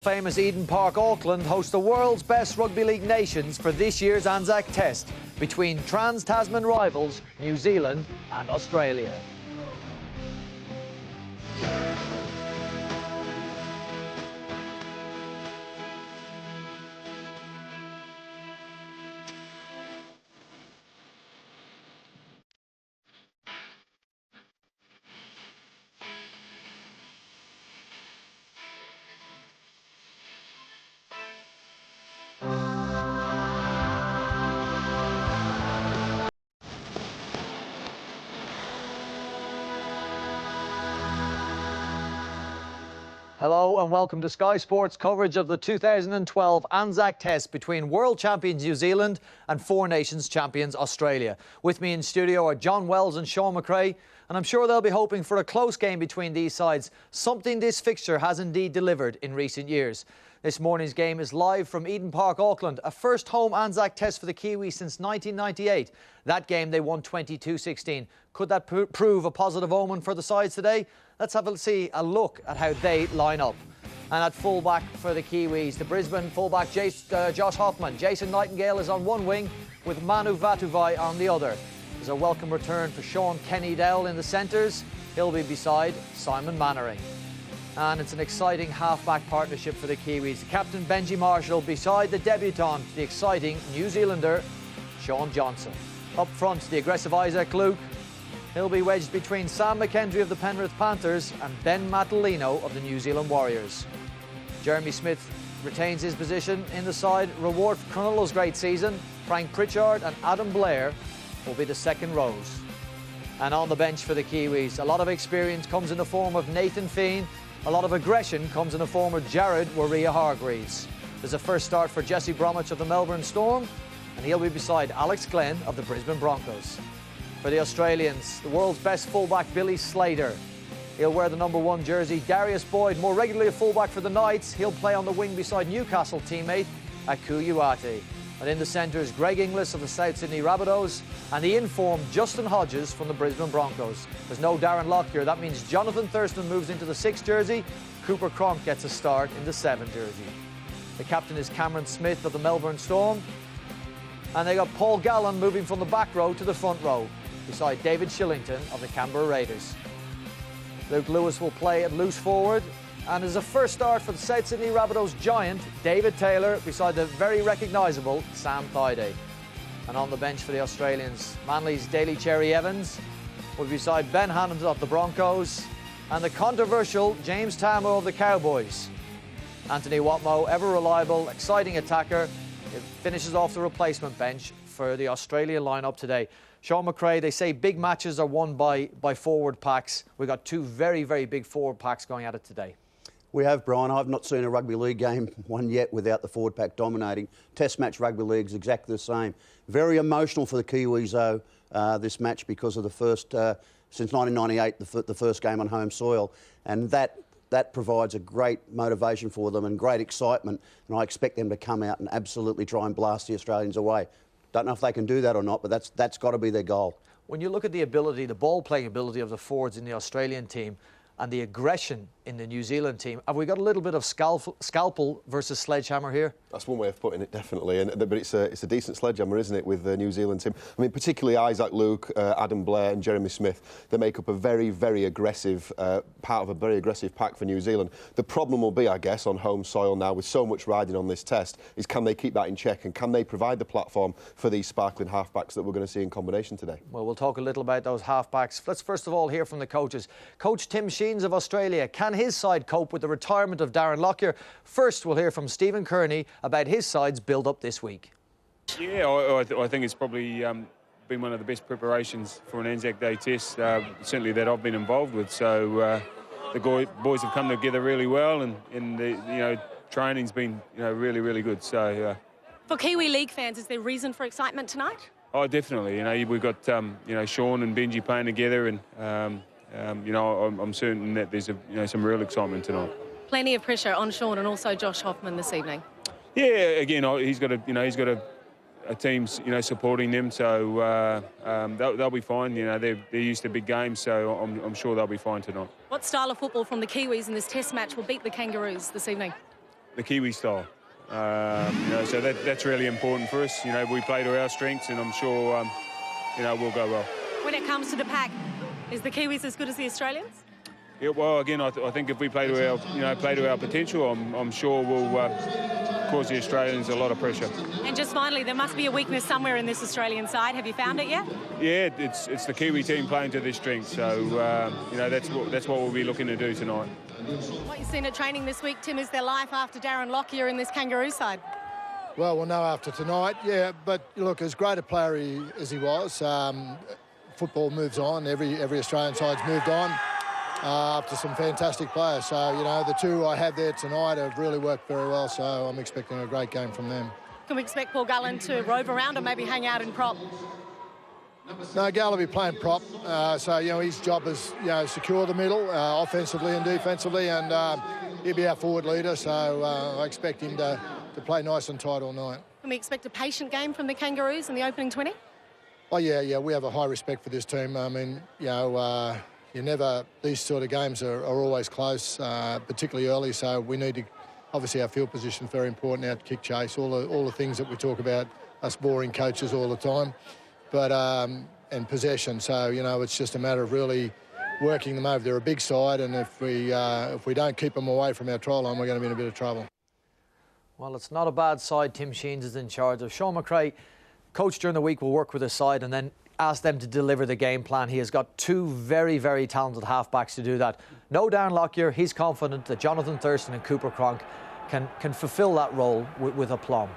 Famous Eden Park, Auckland hosts the world's best rugby league nations for this year's Anzac Test between trans-Tasman rivals New Zealand and Australia. Hello and welcome to Sky Sports coverage of the 2012 Anzac Test between world champions New Zealand and Four Nations champions Australia. With me in studio are John Wells and Sean McRae, and I'm sure they'll be hoping for a close game between these sides, something this fixture has indeed delivered in recent years. This morning's game is live from Eden Park, Auckland, a first home Anzac Test for the Kiwis since 1998. That game they won 22-16. Could that prove a positive omen for the sides today? Let's have a look at how they line up. And at fullback for the Kiwis, the Brisbane fullback Josh Hoffman. Jason Nightingale is on one wing with Manu Vatuvai on the other. There's a welcome return for Sean Kenny-Dowell in the centres. He'll be beside Simon Mannering. And it's an exciting half-back partnership for the Kiwis. The captain Benji Marshall beside the debutant, the exciting New Zealander Sean Johnson. Up front, the aggressive Isaac Luke. He'll be wedged between Sam McKendry of the Penrith Panthers and Ben Matalino of the New Zealand Warriors. Jeremy Smith retains his position in the side. Reward for Cronulla's great season. Frank Pritchard and Adam Blair will be the second rows. And on the bench for the Kiwis, a lot of experience comes in the form of Nathan Feen. A lot of aggression comes in the form of Jared Waria-Hargreaves. There's a first start for Jesse Bromwich of the Melbourne Storm, and he'll be beside Alex Glenn of the Brisbane Broncos. For the Australians, the world's best fullback Billy Slater. He'll wear the #1 jersey. Darius Boyd, more regularly a fullback for the Knights. He'll play on the wing beside Newcastle teammate Aku Uate. And in the centre is Greg Inglis of the South Sydney Rabbitohs and the informed Justin Hodges from the Brisbane Broncos. There's no Darren Lockyer. That means Jonathan Thurston moves into the 6 jersey. Cooper Cronk gets a start in the 7 jersey. The captain is Cameron Smith of the Melbourne Storm. And they got Paul Gallen moving from the back row to the front row, beside David Shillington of the Canberra Raiders. Luke Lewis will play at loose forward, and as a first start for the South Sydney Rabbitohs giant, David Taylor beside the very recognisable Sam Thaiday. And on the bench for the Australians, Manly's Daly Cherry Evans will be beside Ben Hannant of the Broncos and the controversial James Tamou of the Cowboys. Anthony Watmoe, ever reliable, exciting attacker, it finishes off the replacement bench for the Australia lineup today. Sean McRae, they say big matches are won by forward packs. We've got 2 very, very big forward packs going at it today. We have, Brian. I've not seen a rugby league game won yet without the forward pack dominating. Test match rugby league is exactly the same. Very emotional for the Kiwis, though, this match because of the first, since 1998, the first game on home soil. And that provides a great motivation for them and great excitement. And I expect them to come out and absolutely try and blast the Australians away. Don't know if they can do that or not, but that's got to be their goal. When you look at the ability, the ball-playing ability of the forwards in the Australian team and the aggression in the New Zealand team, have we got a little bit of scalpel versus sledgehammer here? That's one way of putting it, definitely. But it's a decent sledgehammer, isn't it, with the New Zealand team? I mean, particularly Isaac Luke, Adam Blair and Jeremy Smith. They make up a very, very aggressive part of a very aggressive pack for New Zealand. The problem will be, I guess, on home soil now, with so much riding on this test, is can they keep that in check and can they provide the platform for these sparkling halfbacks that we're going to see in combination today? Well, we'll talk a little about those halfbacks. Let's first of all hear from the coaches. Coach Tim Sheens of Australia, can his side cope with the retirement of Darren Lockyer? First, we'll hear from Stephen Kearney about his side's build-up this week. Yeah, I think it's probably been one of the best preparations for an Anzac Day test, certainly that I've been involved with. So the boys have come together really well, and the training's been really, really good. So for Kiwi League fans, is there reason for excitement tonight? Oh, definitely. We've got Sean and Benji playing together, and I'm certain that there's some real excitement tonight. Plenty of pressure on Sean and also Josh Hoffman this evening. Yeah, again, he's got a team supporting them, so they'll be fine. They're used to big games, so I'm sure they'll be fine tonight. What style of football from the Kiwis in this test match will beat the Kangaroos this evening? the Kiwi style. So that's really important for us. We play to our strengths, and I'm sure we'll go well. When it comes to the pack, is the Kiwis as good as the Australians? Yeah, well, again, I think if we play to our potential, I'm sure we'll cause the Australians a lot of pressure. And just finally, there must be a weakness somewhere in this Australian side. Have you found it yet? Yeah, it's the Kiwi team playing to their strengths. So that's what we'll be looking to do tonight. What you've seen at training this week, Tim, is their life after Darren Lockyer in this Kangaroo side? Well, we'll know after tonight, yeah. But look, as great a player as he was, football moves on. Every Australian side's moved on after some fantastic players. So, the two I have there tonight have really worked very well. So I'm expecting a great game from them. Can we expect Paul Gallen to rove around or maybe hang out in prop? No, Gal will be playing prop, so his job is secure the middle offensively and defensively, and he'll be our forward leader. So I expect him to play nice and tight all night. Can we expect a patient game from the Kangaroos in the opening 20? Oh yeah, we have a high respect for this team. I mean, these sort of games are always close, particularly early. So we need to, obviously, our field position is very important. Our kick chase, all the things that we talk about, us boring coaches all the time. But and possession, so it's just a matter of really working them over. They're a big side, and if we don't keep them away from our try line, we're going to be in a bit of trouble. Well, it's not a bad side Tim Sheens is in charge of. Sean McRae, coach during the week, will work with his side and then ask them to deliver the game plan. He has got two very, very talented halfbacks to do that. No Darren Lockyer. He's confident that Jonathan Thurston and Cooper Cronk can fulfil that role with aplomb.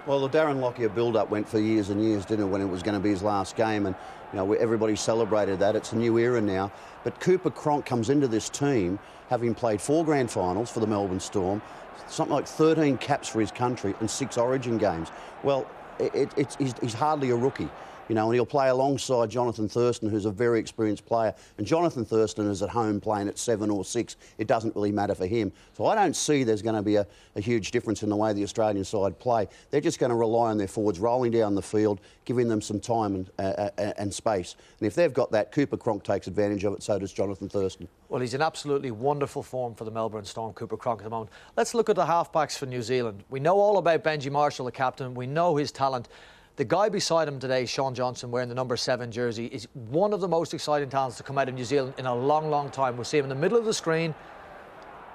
Well, the Darren Lockyer build-up went for years and years, didn't it, when it was going to be his last game, and everybody celebrated that. It's a new era now. But Cooper Cronk comes into this team having played 4 grand finals for the Melbourne Storm, something like 13 caps for his country and 6 Origin games. Well, he's hardly a rookie. And he'll play alongside Jonathan Thurston, who's a very experienced player. And Jonathan Thurston is at home playing at 7 or 6. It doesn't really matter for him. So I don't see there's going to be a huge difference in the way the Australian side play. They're just going to rely on their forwards rolling down the field, giving them some time and space. And if they've got that, Cooper Cronk takes advantage of it, so does Jonathan Thurston. Well, he's in absolutely wonderful form for the Melbourne Storm, Cooper Cronk, at the moment. Let's look at the halfbacks for New Zealand. We know all about Benji Marshall, the captain. We know his talent. The guy beside him today, Sean Johnson, wearing the number 7 jersey, is one of the most exciting talents to come out of New Zealand in a long, long time. We'll see him in the middle of the screen.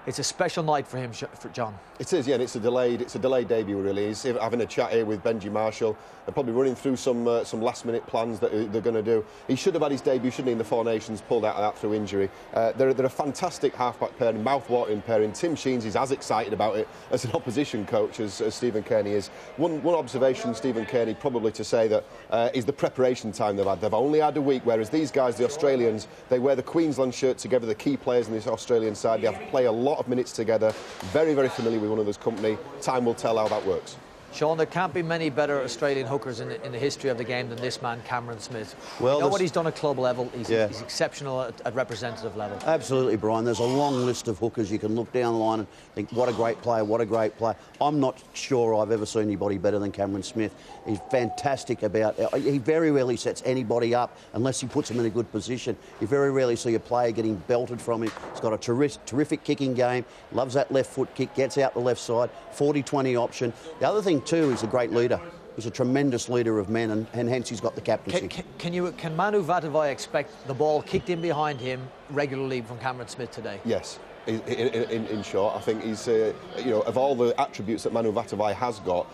It's a special night for him, for John. It is, yeah, and it's a delayed debut, really. He's having a chat here with Benji Marshall. They're probably running through some last-minute plans that they're going to do. He should have had his debut, shouldn't he, in the Four Nations, pulled out of that through injury. They're a fantastic half-back pairing, mouth-watering pairing. Tim Sheens is as excited about it as an opposition coach as Stephen Kearney is. One observation, Stephen Kearney, probably to say that is the preparation time they've had. They've only had a week, whereas these guys, the Australians, they wear the Queensland shirt together, the key players in this Australian side. They have to play a lot of minutes together. Very, very familiar with one another's company. Time will tell how that works. Sean, there can't be many better Australian hookers in the history of the game than this man, Cameron Smith. Well, you know what he's done at club level. He's exceptional at representative level. Absolutely, Brian. There's a long list of hookers. You can look down the line and think, what a great player, what a great player. I'm not sure I've ever seen anybody better than Cameron Smith. He's fantastic about... He very rarely sets anybody up unless he puts them in a good position. You very rarely see a player getting belted from him. He's got a terrific kicking game, loves that left foot kick, gets out the left side, 40-20 option. The other thing too, he's a great leader. He's a tremendous leader of men, and hence he's got the captaincy. Can Manu Vatuvei expect the ball kicked in behind him regularly from Cameron Smith today? Yes. In short, I think he's, of all the attributes that Manu Vatuvei has got,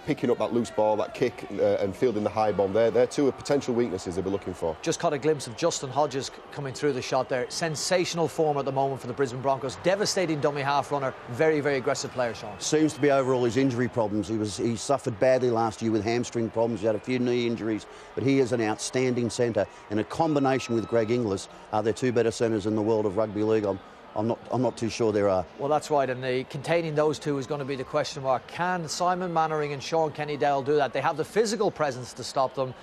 picking up that loose ball, that kick, and fielding the high bomb, they're two potential weaknesses they'll be looking for. Just caught a glimpse of Justin Hodges coming through the shot there. Sensational form at the moment for the Brisbane Broncos. Devastating dummy half runner. Very, very aggressive player, Sean. Seems to be over all his injury problems. He suffered badly last year with hamstring problems. He had a few knee injuries, but he is an outstanding centre. In a combination with Greg Inglis, are there two better centres in the world of rugby league? I'm not too sure there are. Well, that's right, and containing those two is going to be the question mark. Can Simon Mannering and Sean Kenny-Dowell do that? They have the physical presence to stop them.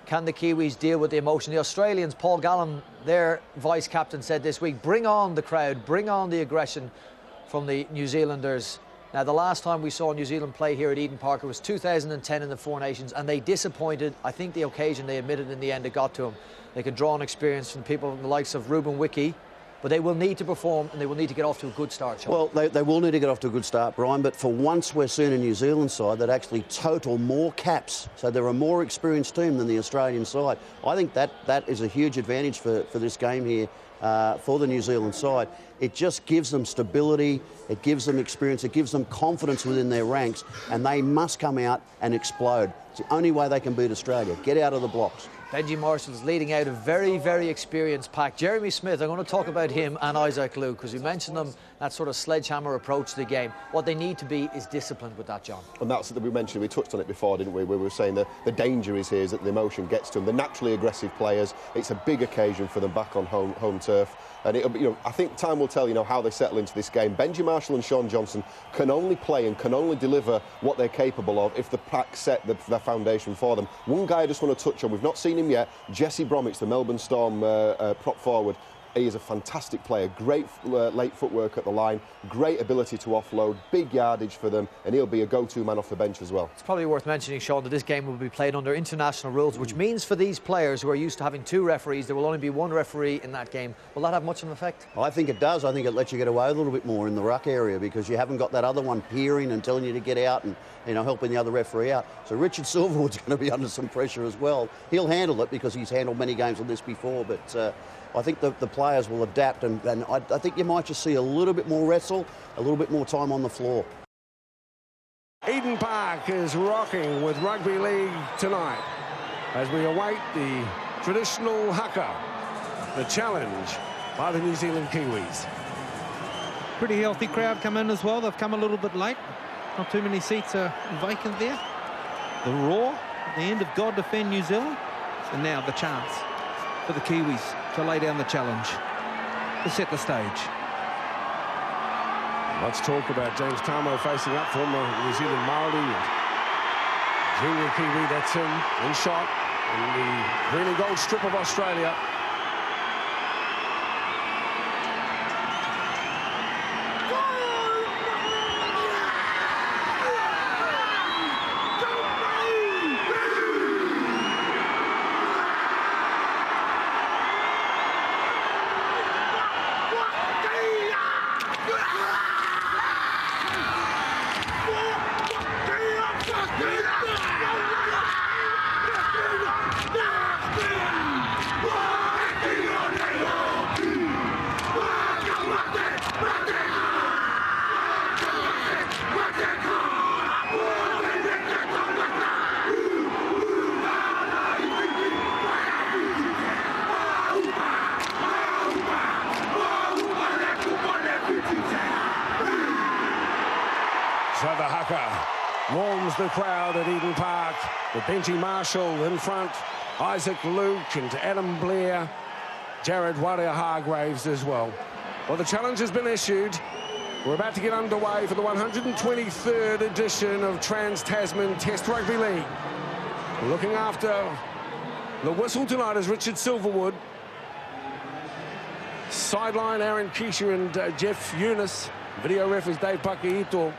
Can the Kiwis deal with the emotion? The Australians, Paul Gallen, their vice-captain, said this week, bring on the crowd, bring on the aggression from the New Zealanders. Now, the last time we saw New Zealand play here at Eden Park, it was 2010 in the Four Nations, and they disappointed. I think the occasion, they admitted in the end, it got to them. They could draw on experience from people from the likes of Ruben Wiki but they will need to perform and they will need to get off to a good start, Sean. Well, they will need to get off to a good start, Brian, but for once we're seeing a New Zealand side that actually total more caps, so they're a more experienced team than the Australian side. I think that is a huge advantage for this game here for the New Zealand side. It just gives them stability, it gives them experience, it gives them confidence within their ranks, and they must come out and explode. It's the only way they can beat Australia. Get out of the blocks. Benji Marshall's leading out a very, very experienced pack. Jeremy Smith, I'm going to talk about him and Isaac Luke, because you mentioned them, that sort of sledgehammer approach to the game. What they need to be is disciplined with that, John. And that's that we mentioned, we touched on it before, didn't we? We were saying that the danger is here is that the emotion gets to them. They're naturally aggressive players. It's a big occasion for them back on home turf. And it'll be, I think time will tell, how they settle into this game. Benji Marshall and Sean Johnson can only play and can only deliver what they're capable of if the pack set the foundation for them. One guy I just want to touch on, we've not seen him yet, Jesse Bromwich, the Melbourne Storm prop forward. He is a fantastic player, great late footwork at the line, great ability to offload, big yardage for them, and he'll be a go-to man off the bench as well. It's probably worth mentioning, Sean, that this game will be played under international rules, which means for these players who are used to having two referees, there will only be one referee in that game. Will that have much of an effect? I think it does. I think it lets you get away a little bit more in the ruck area because you haven't got that other one peering and telling you to get out and helping the other referee out. So Richard Silverwood's going to be under some pressure as well. He'll handle it because he's handled many games like this before, but I think the players will adapt, and I think you might just see a little bit more wrestle, a little bit more time on the floor. Eden Park is rocking with rugby league tonight as we await the traditional haka, the challenge by the New Zealand Kiwis. Pretty healthy crowd come in as well. They've come a little bit late. Not too many seats are vacant there. The roar at the end of God Defend New Zealand. And now the chance for the Kiwis to lay down the challenge, to set the stage. Let's talk about James Tamo facing up, former New Zealand Māori, junior Kiwi. That's him in shot in the green and gold strip of Australia. So the haka warms the crowd at Eden Park with Benji Marshall in front, Isaac Luke and Adam Blair, Jared Warrior-Hargraves as well. Well, the challenge has been issued. We're about to get underway for the 123rd edition of Trans-Tasman Test Rugby League. Looking after the whistle tonight is Richard Silverwood. Sideline Aaron Keisha and Jeff Eunice. Video ref is Dave Pakiito.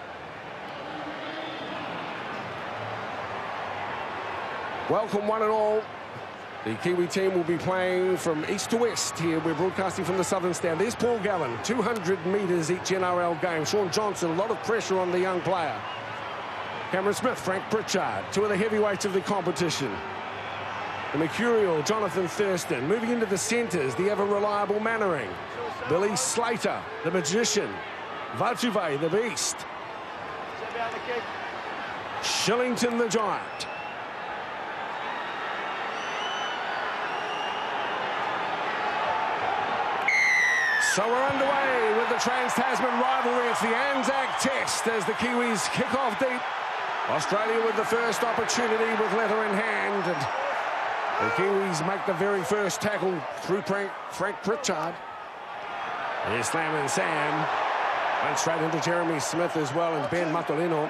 Welcome one and all. The Kiwi team will be playing from east to west here. We're broadcasting from the southern stand. There's Paul Gallen, 200 metres each NRL game. Sean Johnson, a lot of pressure on the young player. Cameron Smith, Frank Pritchard, two of the heavyweights of the competition. The Mercurial, Jonathan Thurston. Moving into the centres, the ever-reliable Mannering. Billy Slater, the magician. Vatuve, the beast. Shillington, the giant. So we're underway with the Trans-Tasman rivalry. It's the Anzac Test as the Kiwis kick off deep. Australia with the first opportunity with leather in hand. And the Kiwis make the very first tackle through Frank Pritchard. Here's Slam and Sam. Went straight into Jeremy Smith as well, and Ben Matolino.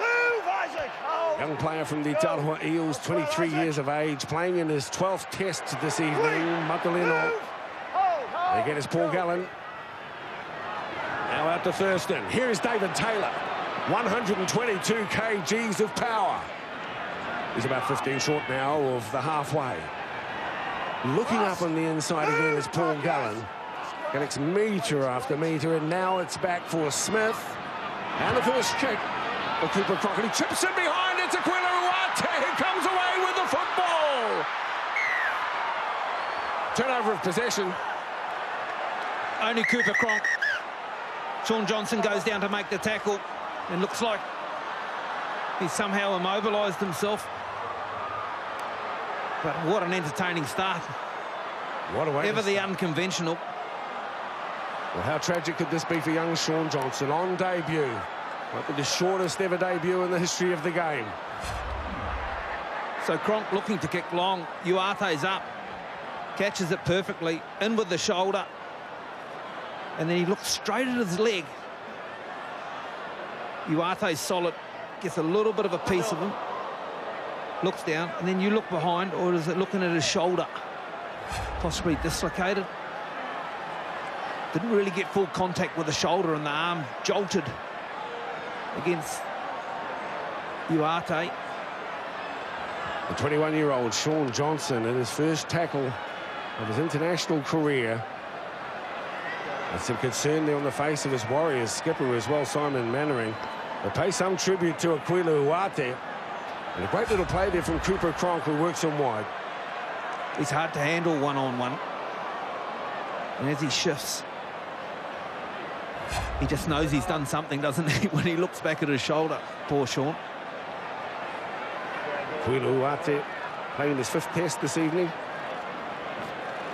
Young player from the Taurua Eels, 23 years of age, playing in his 12th test this evening. Matolino. Again, it's Paul Gallen. Now out to Thurston. Here is David Taylor. 122 kgs of power. He's about 15 short now of the halfway. Looking up on the inside again is Paul Gallen. Collects metre after metre, and now it's back for Smith. And the first kick for Cooper Cronk. He chips it behind. It's Aquila Uate. He comes away with the football. Turnover of possession. Only Cooper Cronk. Sean Johnson goes down to make the tackle, and looks like he's somehow immobilised himself. But what an entertaining start. What a way Ever to the start. unconventional. Well, how tragic could this be for young Sean Johnson on debut? Might be the shortest ever debut in the history of the game. So Cronk looking to kick long. Uate's up. Catches it perfectly. In with the shoulder. And then he looks straight at his leg. Uate's solid. Gets a little bit of a piece of him. Looks down. And then you look behind, or is it looking at his shoulder? Possibly dislocated. Didn't really get full contact with the shoulder, and the arm jolted against Uate. The 21-year-old Sean Johnson in his first tackle of his international career. There's some concern there on the face of his Warriors skipper as well, Simon Mannering. They pay some tribute to Aquila Uate. And a great little play there from Cooper Cronk, who works him wide. He's hard to handle one-on-one. And as he shifts, he just knows he's done something, doesn't he, when he looks back at his shoulder. Poor Sean. Aquila Uate playing his 5th test this evening.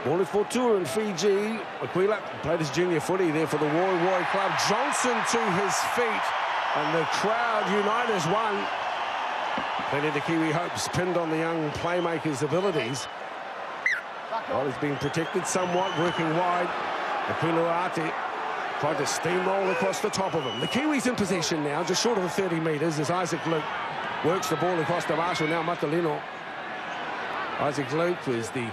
Born in Fortua in Fiji. Aquila played his junior footy there for the Woi club. Johnson to his feet, and the crowd unite as one. Plenty of the Kiwi hopes pinned on the young playmaker's abilities. Well, he's being protected somewhat, working wide. Aquila Uate tried to steamroll across the top of him. The Kiwis in possession now, just short of the 30 metres, as Isaac Luke works the ball across to Marshall, now Matalino. Isaac Luke was the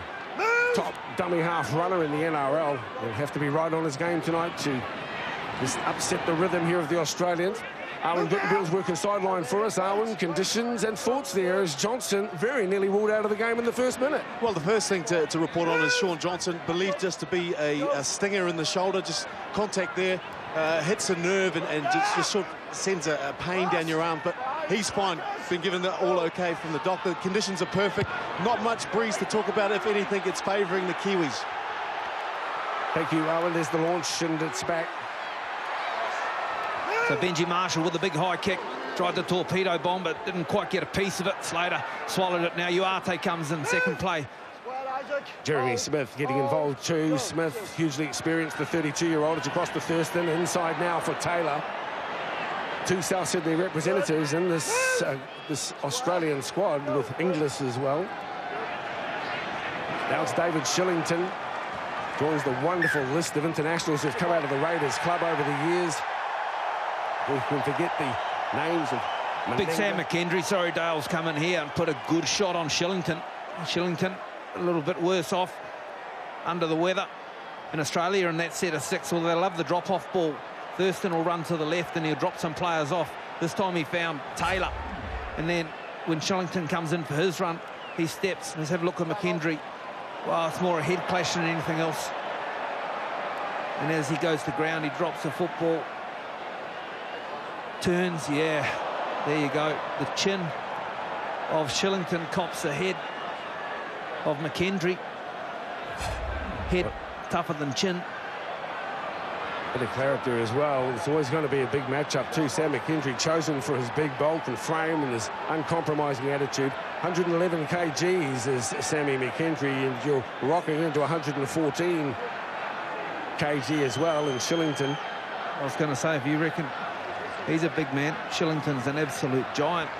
top dummy half runner in the NRL. He'll have to be right on his game tonight to just upset the rhythm here of the Australians. Arwen Bittenbill's working sideline for us. Arwen, conditions and thoughts there as Johnson very nearly ruled out of the game in the first minute. Well, the first thing to report on is Sean Johnson, believed just to be a stinger in the shoulder, just contact there, hits a nerve and just sort of sends a pain down your arm, but he's fine. Been given the all okay from the doctor. The conditions are perfect. Not much breeze to talk about. If anything, it's favouring the Kiwis. Thank you, Arwen. There's the launch, and it's back. So Benji Marshall with a big high kick. Tried to torpedo bomb, but didn't quite get a piece of it. Slater swallowed it. Now Uate comes in second play. Jeremy Smith getting involved too. Smith, hugely experienced, the 32-year-old. It's across to Thurston. Inside now for Taylor. 2 South Sydney representatives in this Australian squad, with Inglis as well. Now it's David Shillington. Joins the wonderful list of internationals who've come out of the Raiders club over the years. We can forget the names of Big Sam McKendry, sorry, Dale's come in here and put a good shot on Shillington. Shillington a little bit worse off under the weather in Australia in that set of 6. Well, they love the drop-off ball. Thurston will run to the left and he'll drop some players off. This time he found Taylor. And then when Shillington comes in for his run, he steps. Let's have a look at McKendry. Well, it's more a head clash than anything else. And as he goes to ground, he drops the football. Turns, yeah, there you go. The chin of Shillington cops the head of McKendry. Head tougher than chin. Bit of character as well. It's always going to be a big matchup too. Sam McKendry chosen for his big bulk and frame and his uncompromising attitude. 111 kgs is Sammy McKendry, and you're rocking into 114 kg as well in Shillington. I was going to say, if you reckon he's a big man, Shillington's an absolute giant.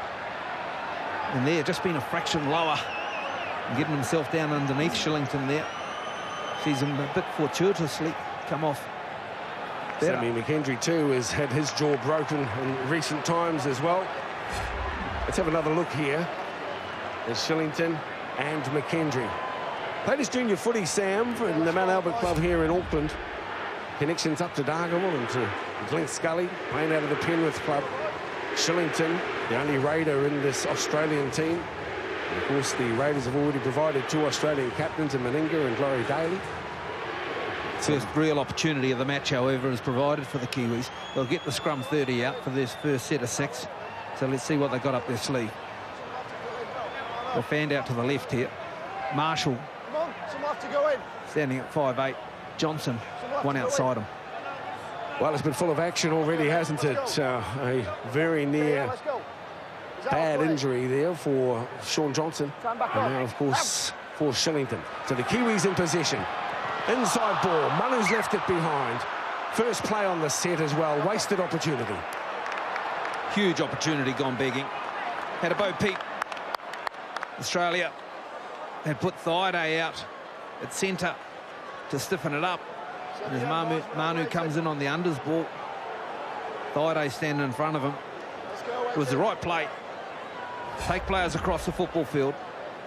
And there, just been a fraction lower and getting himself down underneath Shillington there. Sees him a bit fortuitously come off. Better. Sammy McKendry too has had his jaw broken in recent times as well. Let's have another look here. There's Shillington and McKendry. Played his junior footy, Sam, in the Mount Albert club here in Auckland. Connections up to Dargamel and to Glen Scully, playing out of the Penrith club. Shillington, the only Raider in this Australian team. And of course, the Raiders have already provided 2 Australian captains in Meninga and Glory Daly. First real opportunity of the match, however, is provided for the Kiwis. They'll get the scrum 30 out for this first set of 6. So let's see what they've got up their sleeve. They're fanned out to the left here. Marshall standing at 5'8". Johnson, one outside him. Well, it's been full of action already, hasn't it? A very near bad injury there for Sean Johnson. And now, of course, for Shillington. So the Kiwis in possession. Inside ball. Manu's left it behind. First play on the set as well. Wasted opportunity. Huge opportunity gone begging. Had a Bo Peep. Australia had put Thaiday out at centre to stiffen it up. And as Manu comes in on the unders ball, Thaiday standing in front of him. It was the right play. Take players across the football field,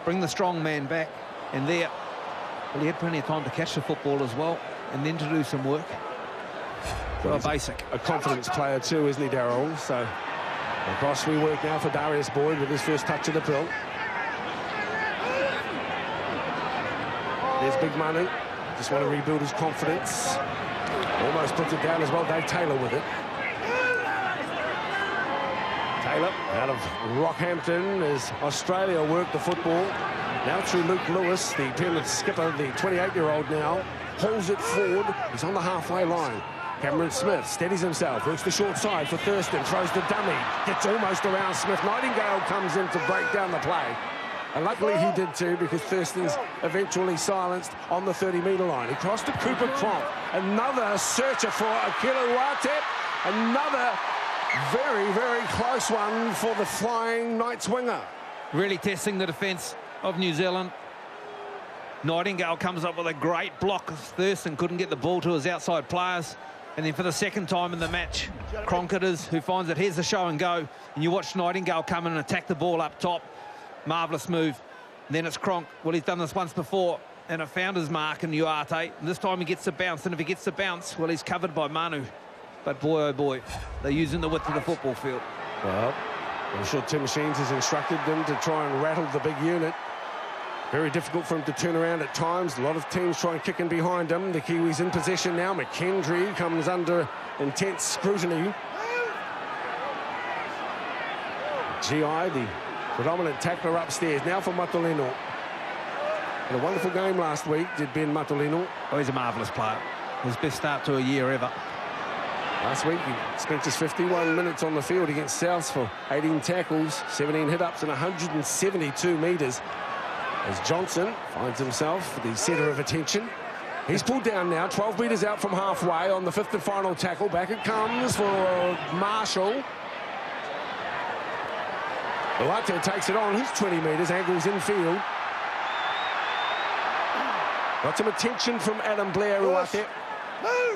bring the strong man back, and there, well, he had plenty of time to catch the football as well, and then to do some work. Well, basic. A confidence player too, isn't he, Darryl? So across we work now for Darius Boyd with his first touch of the pill. There's Big Manu. Just want to rebuild his confidence. Almost puts it down as well. Dave Taylor with it. Taylor out of Rockhampton as Australia work the football. Now through Luke Lewis, the Penrith skipper, the 28-year-old now, hauls it forward. He's on the halfway line. Cameron Smith steadies himself, works the short side for Thurston, throws the dummy, gets almost around Smith. Nightingale comes in to break down the play. And luckily he did too, because Thurston's eventually silenced on the 30-metre line. He crossed to Cooper Cronk. Another searcher for Akilu Watep. Another very, very close one for the flying Knights winger. Really testing the defence of New Zealand. Nightingale comes up with a great block. Thurston couldn't get the ball to his outside players. And then for the second time in the match, Cronk it is who finds it. Here's the show and go. And you watch Nightingale come in and attack the ball up top. Marvellous move. And then it's Cronk. Well, he's done this once before, and it found his mark in Uarte. And this time he gets the bounce, and if he gets the bounce, well, he's covered by Manu. But boy, oh boy, they're using the width of the football field. Well, I'm sure Tim Sheens has instructed them to try and rattle the big unit. Very difficult for him to turn around at times. A lot of teams try and kick in behind him. The Kiwis in possession now. McKendry comes under intense scrutiny. GI, the predominant tackler upstairs. Now for Matulino. Had a wonderful game last week, did Ben Matulino. Oh, he's a marvellous player. His best start to a year ever. Last week, he spent his 51 minutes on the field against Souths for 18 tackles, 17 hit-ups and 172 metres. As Johnson finds himself the centre of attention. He's pulled down now, 12 metres out from halfway on the fifth and final tackle. Back it comes for Marshall. Uate takes it on, he's 20 metres, angles infield. Got some attention from Adam Blair, Uate.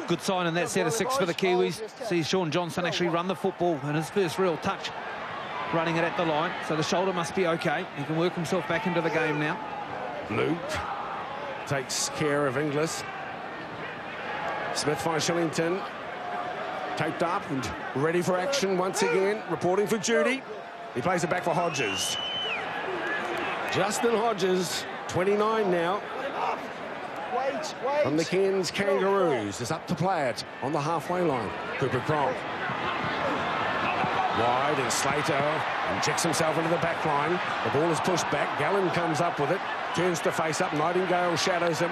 Good sign in that set of 6 for the Kiwis. See Sean Johnson actually run the football in his first real touch, running it at the line, so the shoulder must be okay. He can work himself back into the game now. Luke takes care of Inglis. Smith by Shillington, taped up and ready for action once again, reporting for duty. He plays it back for Hodges. Justin Hodges, 29 now. From the Cairns Kangaroos, is up to play it on the halfway line. Cooper Cronk. Wide, and Slater injects himself into the back line. The ball is pushed back. Gallen comes up with it. Turns to face up. Nightingale shadows him.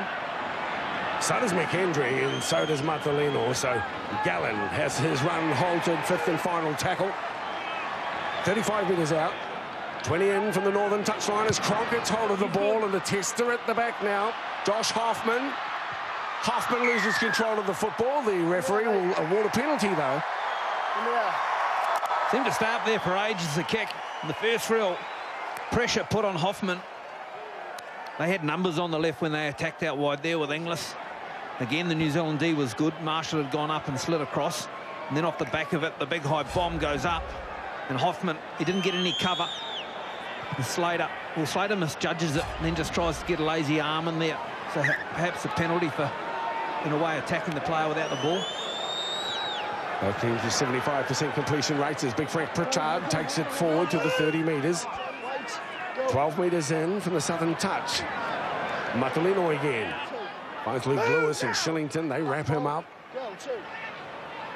So does McKendry, and so does Matulino. So Gallen has his run halted. Fifth and final tackle. 35 metres out. 20 in from the northern touchline as Cronk gets hold of the ball, and the tester at the back now. Josh Hoffman. Hoffman loses control of the football. The referee will award a penalty, though. Seemed to start there for ages, the kick. The first real pressure put on Hoffman. They had numbers on the left when they attacked out wide there with Inglis. Again, the New Zealand D was good. Marshall had gone up and slid across. And then off the back of it, the big high bomb goes up. And Hoffman, he didn't get any cover. And Slater misjudges it and then just tries to get a lazy arm in there. So perhaps a penalty for, in a way, attacking the player without the ball. Both teams with 75% completion rates as Big Frank Pritchard takes it forward to the 30 metres. 12 metres in from the southern touch. Matulino again. Both Luke Lewis and Shillington, they wrap him up.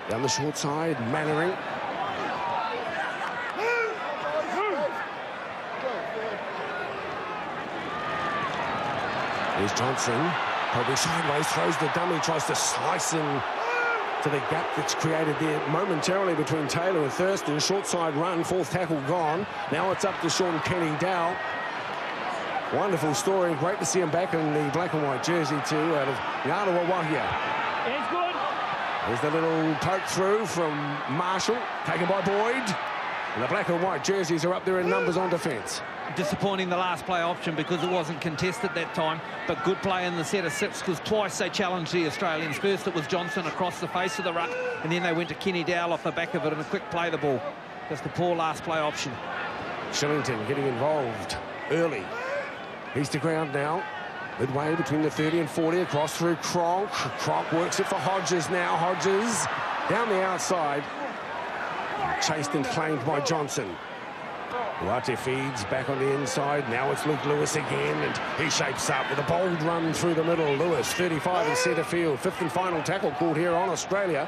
Down the short side, Mannering. Here's Johnson, probably sideways, throws the dummy, tries to slice in to the gap that's created there momentarily between Taylor and Thurston. Short side run, fourth tackle gone. Now it's up to Sean Kenny-Dowell. Wonderful story. Great to see him back in the black and white jersey too, out of Ngārawawahia. It's good. There's the little poke through from Marshall, taken by Boyd. And the black and white jerseys are up there in numbers on defence. Disappointing the last play option because it wasn't contested that time, but good play in the set of six because twice they challenged the Australians. First it was Johnson across the face of the ruck, and then they went to Kenny-Dowell off the back of it and a quick play the ball. Just a poor last play option. Shillington getting involved early. He's to ground now. Midway between the 30 and 40, across through Cronk. Cronk works it for Hodges now. Hodges down the outside. Chased and claimed by Johnson. Duarte feeds back on the inside. Now it's Luke Lewis again, and he shapes up with a bold run through the middle. Lewis, 35 in centre field. Fifth and final tackle called here on Australia.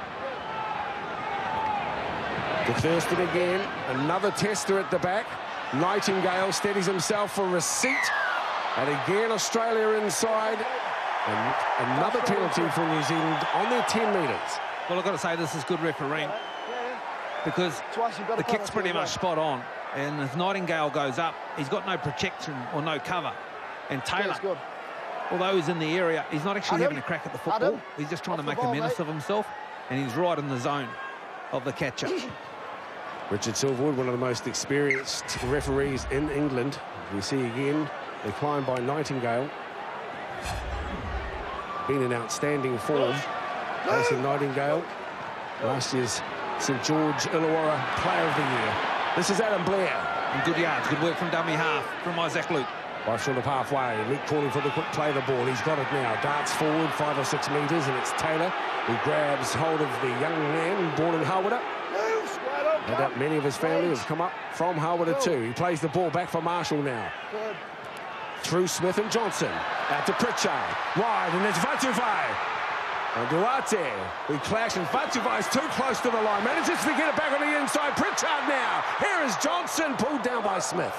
To Thurston again. Another tester at the back. Nightingale steadies himself for receipt. And again, Australia inside. And another penalty for New Zealand on their 10 metres. Well, I've got to say this is good refereeing because the kick's pretty much spot on. And as Nightingale goes up, he's got no protection or no cover. And Taylor, although he's in the area, he's not actually having a crack at the football. He's just trying to make a menace of himself. And he's right in the zone of the catcher. Richard Silverwood, one of the most experienced referees in England. We see again, declined by Nightingale. Been in outstanding form. Facing Nightingale, last year's St George Illawarra Player of the Year. This is Adam Blair. And good yards, good work from dummy half from Isaac Luke. Right short of halfway, Luke calling for the quick play the ball. He's got it now, darts forward 5 or 6 metres, and it's Taylor who grabs hold of the young man born in Harwood. No doubt many of his family have come up from Harwood too. He plays the ball back for Marshall now. Through Smith and Johnson. Out to Pritchard. Wide, and it's Vatuvai. And Duarte, we clash, and Vatuvai's too close to the line. Manages to get it back on the inside. Pritchard now. Here is Johnson, pulled down by Smith.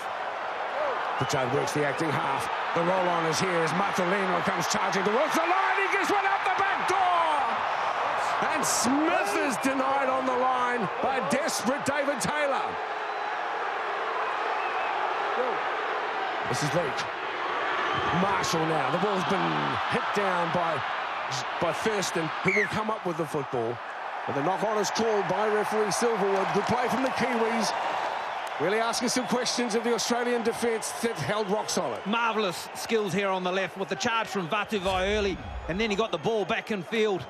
Pritchard works the acting half. The roll-on is here as Martolino comes charging towards the line. He gets one out the back door. And Smith is denied on the line by desperate David Taylor. This is Luke. Marshall now. The ball's been hit down by Thurston, who will come up with the football. But the knock-on is called by referee Silverwood. Good play from the Kiwis. Really asking some questions of the Australian defence that held rock solid. Marvellous skills here on the left with the charge from Vatuvai early, and then he got the ball back in field.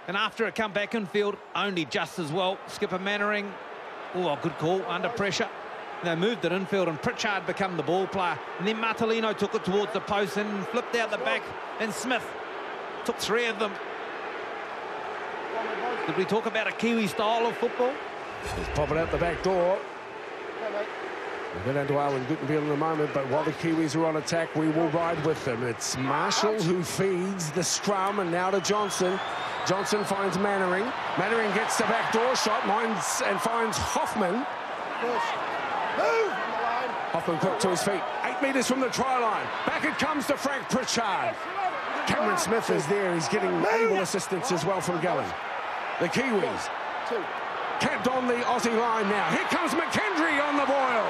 And after it come back in field, only just as well. Skipper Mannering, oh, good call, under pressure. They moved it infield, and Pritchard became the ball player. And then Martolino took it towards the post and flipped out the back. And Smith took 3 of them. Did we talk about a Kiwi style of football? Just pop it out the back door. We'll go down to Alan Gutenberg in a moment, but while the Kiwis are on attack, we will ride with them. It's Marshall who feeds the scrum, and now to Johnson. Johnson finds Mannering. Mannering gets the back door shot, finds Hoffman. Hoffman quick to his feet. 8 metres from the try line. Back it comes to Frank Pritchard. Cameron Smith is there. He's getting able assistance as well from Gallen. The Kiwis camped on the Aussie line now. Here comes McKendry on the boil.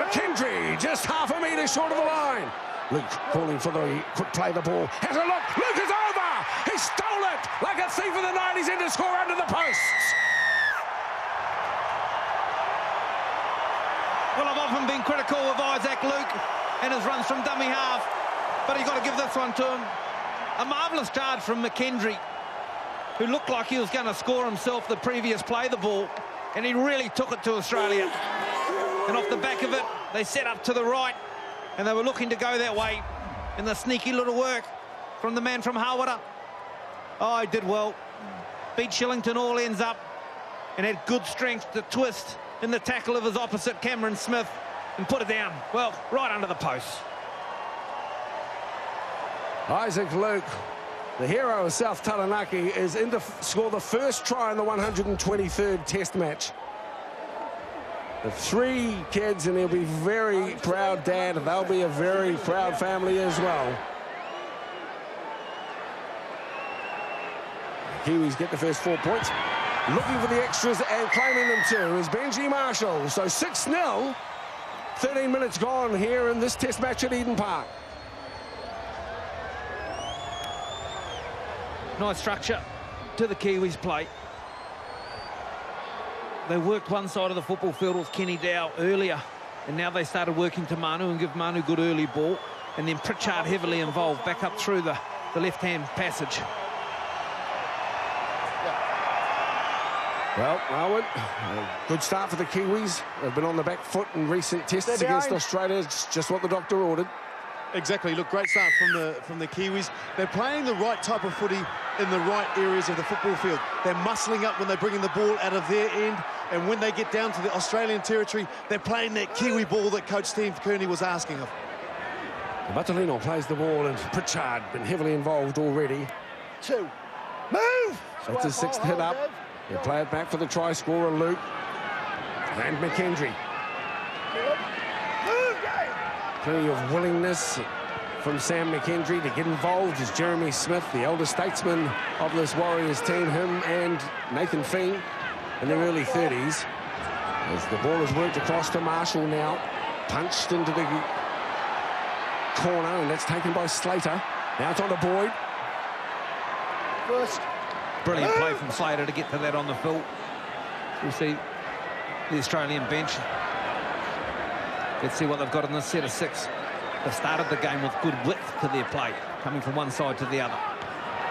McKendry just half a metre short of the line. Luke calling for the quick play the ball. Has a look. Luke is over. He stole it like a thief in the night. He's in to score under the posts. Well, I've often been critical of Isaac Luke and his runs from dummy half, but you've got to give this one to him. A marvellous charge from McKendry, who looked like he was going to score himself the previous play the ball, and he really took it to Australia. And off the back of it, they set up to the right, and they were looking to go that way. And the sneaky little work from the man from Harwood. Oh, he did well. Beat Shillington all ends up, and had good strength to twist in the tackle of his opposite, Cameron Smith, and put it down, well, right under the post. Isaac Luke The hero of South Taranaki is in to score the first try in the 123rd Test match. The 3 kids, and he'll be very proud dad. They'll be a very proud family as well. The Kiwis get the first 4 points. Looking for the extras and claiming them too is Benji Marshall. So 6-0, 13 minutes gone here in this Test match at Eden Park. Nice structure to the Kiwis' play. They worked one side of the football field with Kenny Dow earlier, and now they started working to Manu and give Manu good early ball, and then Pritchard heavily involved back up through the left-hand passage. Well, Alwyn, a good start for the Kiwis. They've been on the back foot in recent tests against Australia. It's just what the doctor ordered. Exactly. Look, great start from the Kiwis. They're playing the right type of footy in the right areas of the football field. They're muscling up when they're bringing the ball out of their end, and when they get down to the Australian territory, they're playing that Kiwi ball that Coach Steve Kearney was asking of. Batalino plays the ball, and Pritchard been heavily involved already. 2. Move! That's his 6th hit up. They play it back for the try scorer, Luke. And McKendry. Plenty of willingness from Sam McKendry to get involved as Jeremy Smith, the elder statesman of this Warriors team, him and Nathan Fing in their early 30s. As the ball has worked across to Marshall now, punched into the corner, and that's taken by Slater. Now it's on to Boyd. First. Brilliant play from Slater to get to that on the field. We'll see the Australian bench. Let's see what they've got in this set of 6. They've started the game with good width to their play, coming from one side to the other.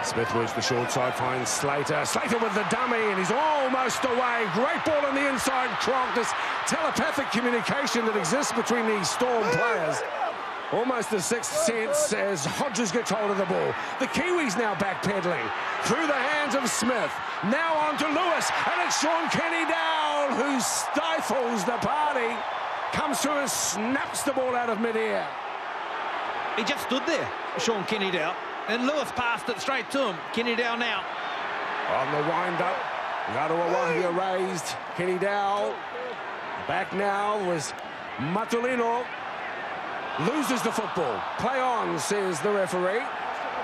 Smith works the short side, finds Slater. Slater with the dummy, and he's almost away. Great ball on the inside, Cronk. This telepathic communication that exists between these Storm players. Almost a sixth sense as Hodges gets hold of the ball. The Kiwis now backpedaling through the hands of Smith. Now on to Lewis, and it's Sean Kenny Dowell who stifles the party. Comes through and snaps the ball out of midair. He just stood there, Sean Kenny Dowell, and Lewis passed it straight to him. Kenny Dowell now. On the wind-up, Garuawahia raised. Kenny Dowell. Back now was Matulino. Loses the football. Play on, says the referee.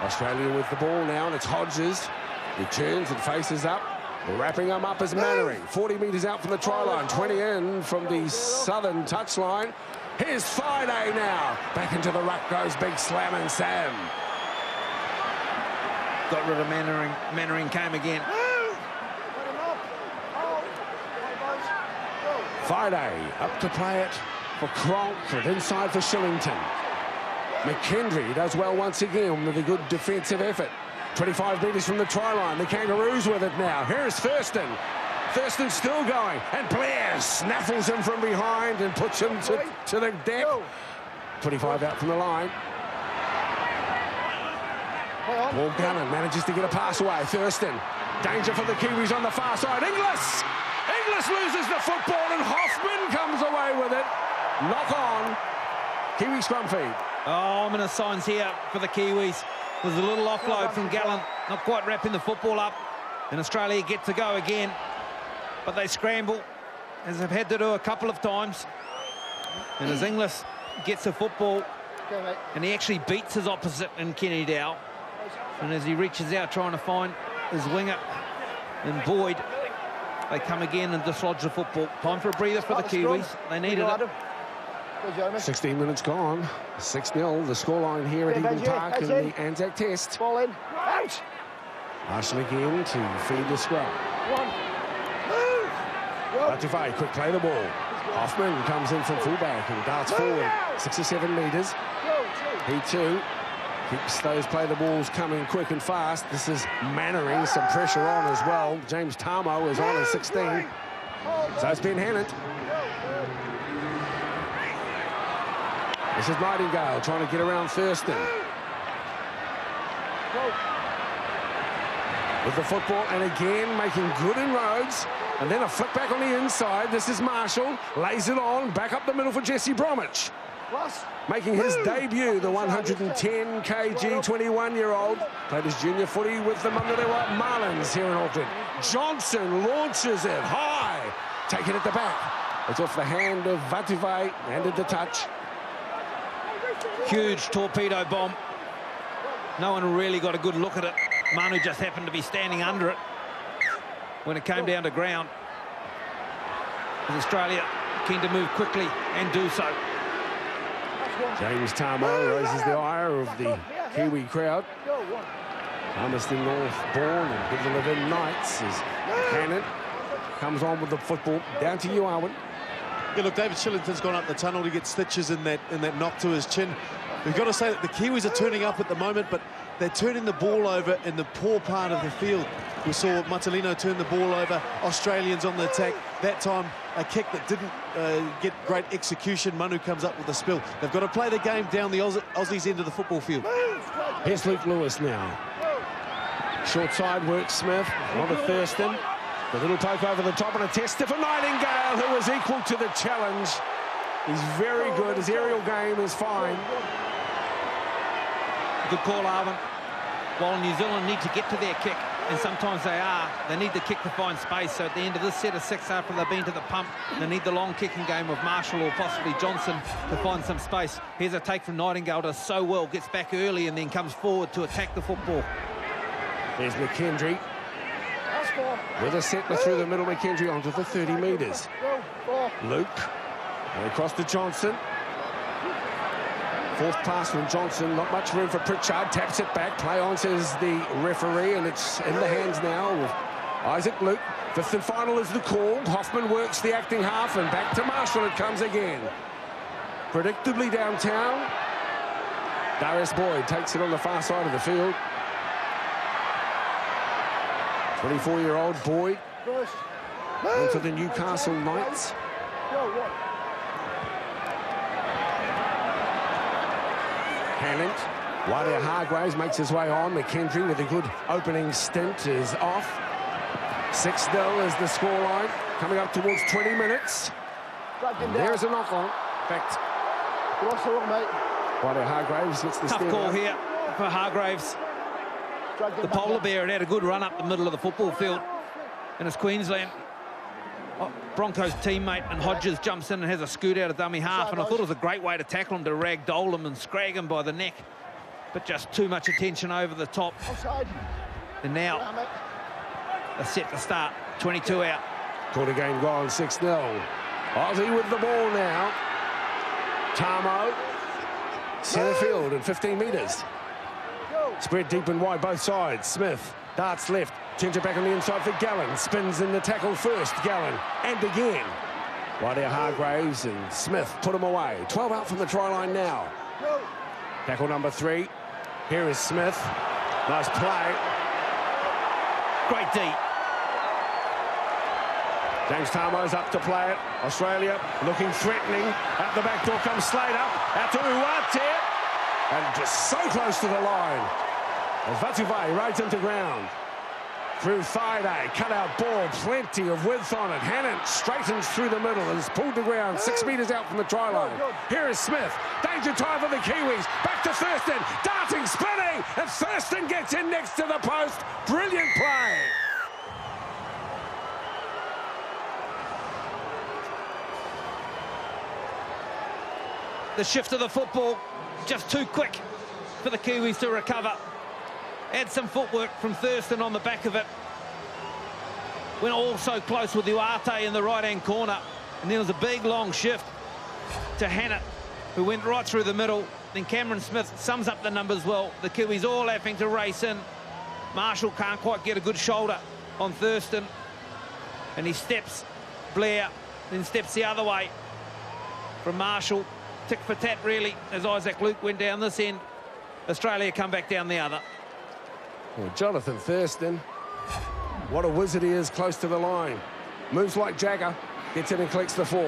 Australia with the ball now, and it's Hodges. He turns and faces up. Wrapping him up as Mannering. 40 metres out from the try line. 20 in from the southern touchline. Here's Friday now. Back into the ruck goes Big Slam and Sam. Got rid of Mannering. Mannering came again. Friday up to play it for Cronk, and inside for Shillington. McKendry does well once again with a good defensive effort. 25 metres from the try line. The Kangaroos with it now. Here's Thurston. Thurston's still going, and Blair snaffles him from behind and puts him to the deck. 25 out from the line. Paul Gunnan manages to get a pass away. Thurston. Danger for the Kiwis on the far side. Inglis! Inglis loses the football, and Hoffman comes away with it. Knock on. Kiwi scrum feed. Oh, ominous signs here for the Kiwis. There's a little offload from Gallen, not quite wrapping the football up. And Australia get to go again. But they scramble, as they've had to do a couple of times. And as Inglis gets the football, and he actually beats his opposite in Kenny Dowell. And as he reaches out trying to find his winger in Boyd, they come again and dislodge the football. Time for a breather for the Kiwis. They needed it. 16 minutes gone. 6-0, the scoreline here at Eden Park in the Anzac Test. Ball in. Out! Marshall again to feed the scrum. Latuvai, quick play the ball. Hoffman comes in from fullback and darts forward 6 or 7 metres. He too keeps those play the balls coming quick and fast. This is Mannering, some pressure on as well. James Tarmo is on at 16. So it's Ben Hannant. This is Nightingale trying to get around Thurston. With the football, and again making good inroads. And then a flick back on the inside. This is Marshall. Lays it on. Back up the middle for Jesse Bromwich. Making his debut, the 110 kg 21-year-old. Played his junior footy with the Mangalewa Marlins here in Auckland. Johnson launches it high, taken at the back. It's off the hand of Vatuvei, handed the touch. Huge torpedo bomb. No one really got a good look at it. Manu just happened to be standing under it when it came down to ground. With Australia keen to move quickly and do so. James Tamo raises the ire of the Kiwi crowd. Palmerston North-born and Bidlevin Knights as Hannon comes on with the football. Down to you, Arwen. Yeah, look, David Shillington's gone up the tunnel to get stitches in that knock to his chin. We've got to say that the Kiwis are turning up at the moment, but they're turning the ball over in the poor part of the field. We saw Matalino turn the ball over, Australians on the attack. That time, a kick that didn't get great execution. Manu comes up with a spill. They've got to play the game down the Aussies' end of the football field. Here's Luke Lewis now. Short side works Smith, on to Thurston. The little poke over the top and a tester for Nightingale, who is equal to the challenge. He's very good. His aerial game is fine. Good call, Arvin. While New Zealand need to get to their kick, and sometimes they need the kick to find space. So at the end of this set of 6, after they've been to the pump, they need the long kicking game of Marshall or possibly Johnson to find some space. Here's a take from Nightingale, does so well, gets back early and then comes forward to attack the football. There's McKendry. With a settler through the middle, McKendry onto the 30 metres. Luke. And across to Johnson. Fourth pass from Johnson, not much room for Pritchard, taps it back, play on, says the referee, and it's in the hands now of Isaac Luke. Fifth and final is the call. Hoffman works the acting half, and back to Marshall it comes again. Predictably downtown. Darius Boyd takes it on the far side of the field. 24-year-old Boyd into the Newcastle Knights. Hannon, Wadia Hargraves makes his way on. McKendry with a good opening stint is off. 6-0 is the scoreline, coming up towards 20 minutes. And there's a knock-on. In fact, Wadia Hargraves gets the tough call here for Hargraves. The polar bear had a good run up the middle of the football field, and as Queensland Broncos teammate and Hodges jumps in and has a scoot out of dummy half, and I thought it was a great way to tackle him, to ragdoll him and scrag him by the neck, but just too much attention over the top. And now a set to start, 22 out. Quarter game gone, 6-0. Aussie with the ball now. Tamo, centre field in 15 metres. Spread deep and wide both sides. Smith darts left, turns it back on the inside for Gallen. Spins in the tackle first, Gallen, and again. Wadia Hargraves and Smith put him away. 12 out from the try line now. Tackle number 3. Here is Smith. Nice play. Great D. James Tamo's up to play it. Australia looking threatening. At the back door comes Slater. Out to Uwate. And just so close to the line. As Vatuvei rides him to ground. Through Thaiday, cut out ball, plenty of width on it. Hannon straightens through the middle and is pulled to ground 6 metres out from the try line. Here is Smith, danger time for the Kiwis. Back to Thurston, darting, spinning, and Thurston gets in next to the post. Brilliant play. The shift of the football, just too quick for the Kiwis to recover. Had some footwork from Thurston on the back of it. Went all so close with Uwate in the right-hand corner. And there was a big, long shift to Hannett, who went right through the middle. Then Cameron Smith sums up the numbers well. The Kiwis all having to race in. Marshall can't quite get a good shoulder on Thurston. And he steps Blair, then steps the other way from Marshall. Tick for tat, really, as Isaac Luke went down this end. Australia come back down the other. Well, Jonathan Thurston, what a wizard he is close to the line. Moves like Jagger, gets in and collects the 4.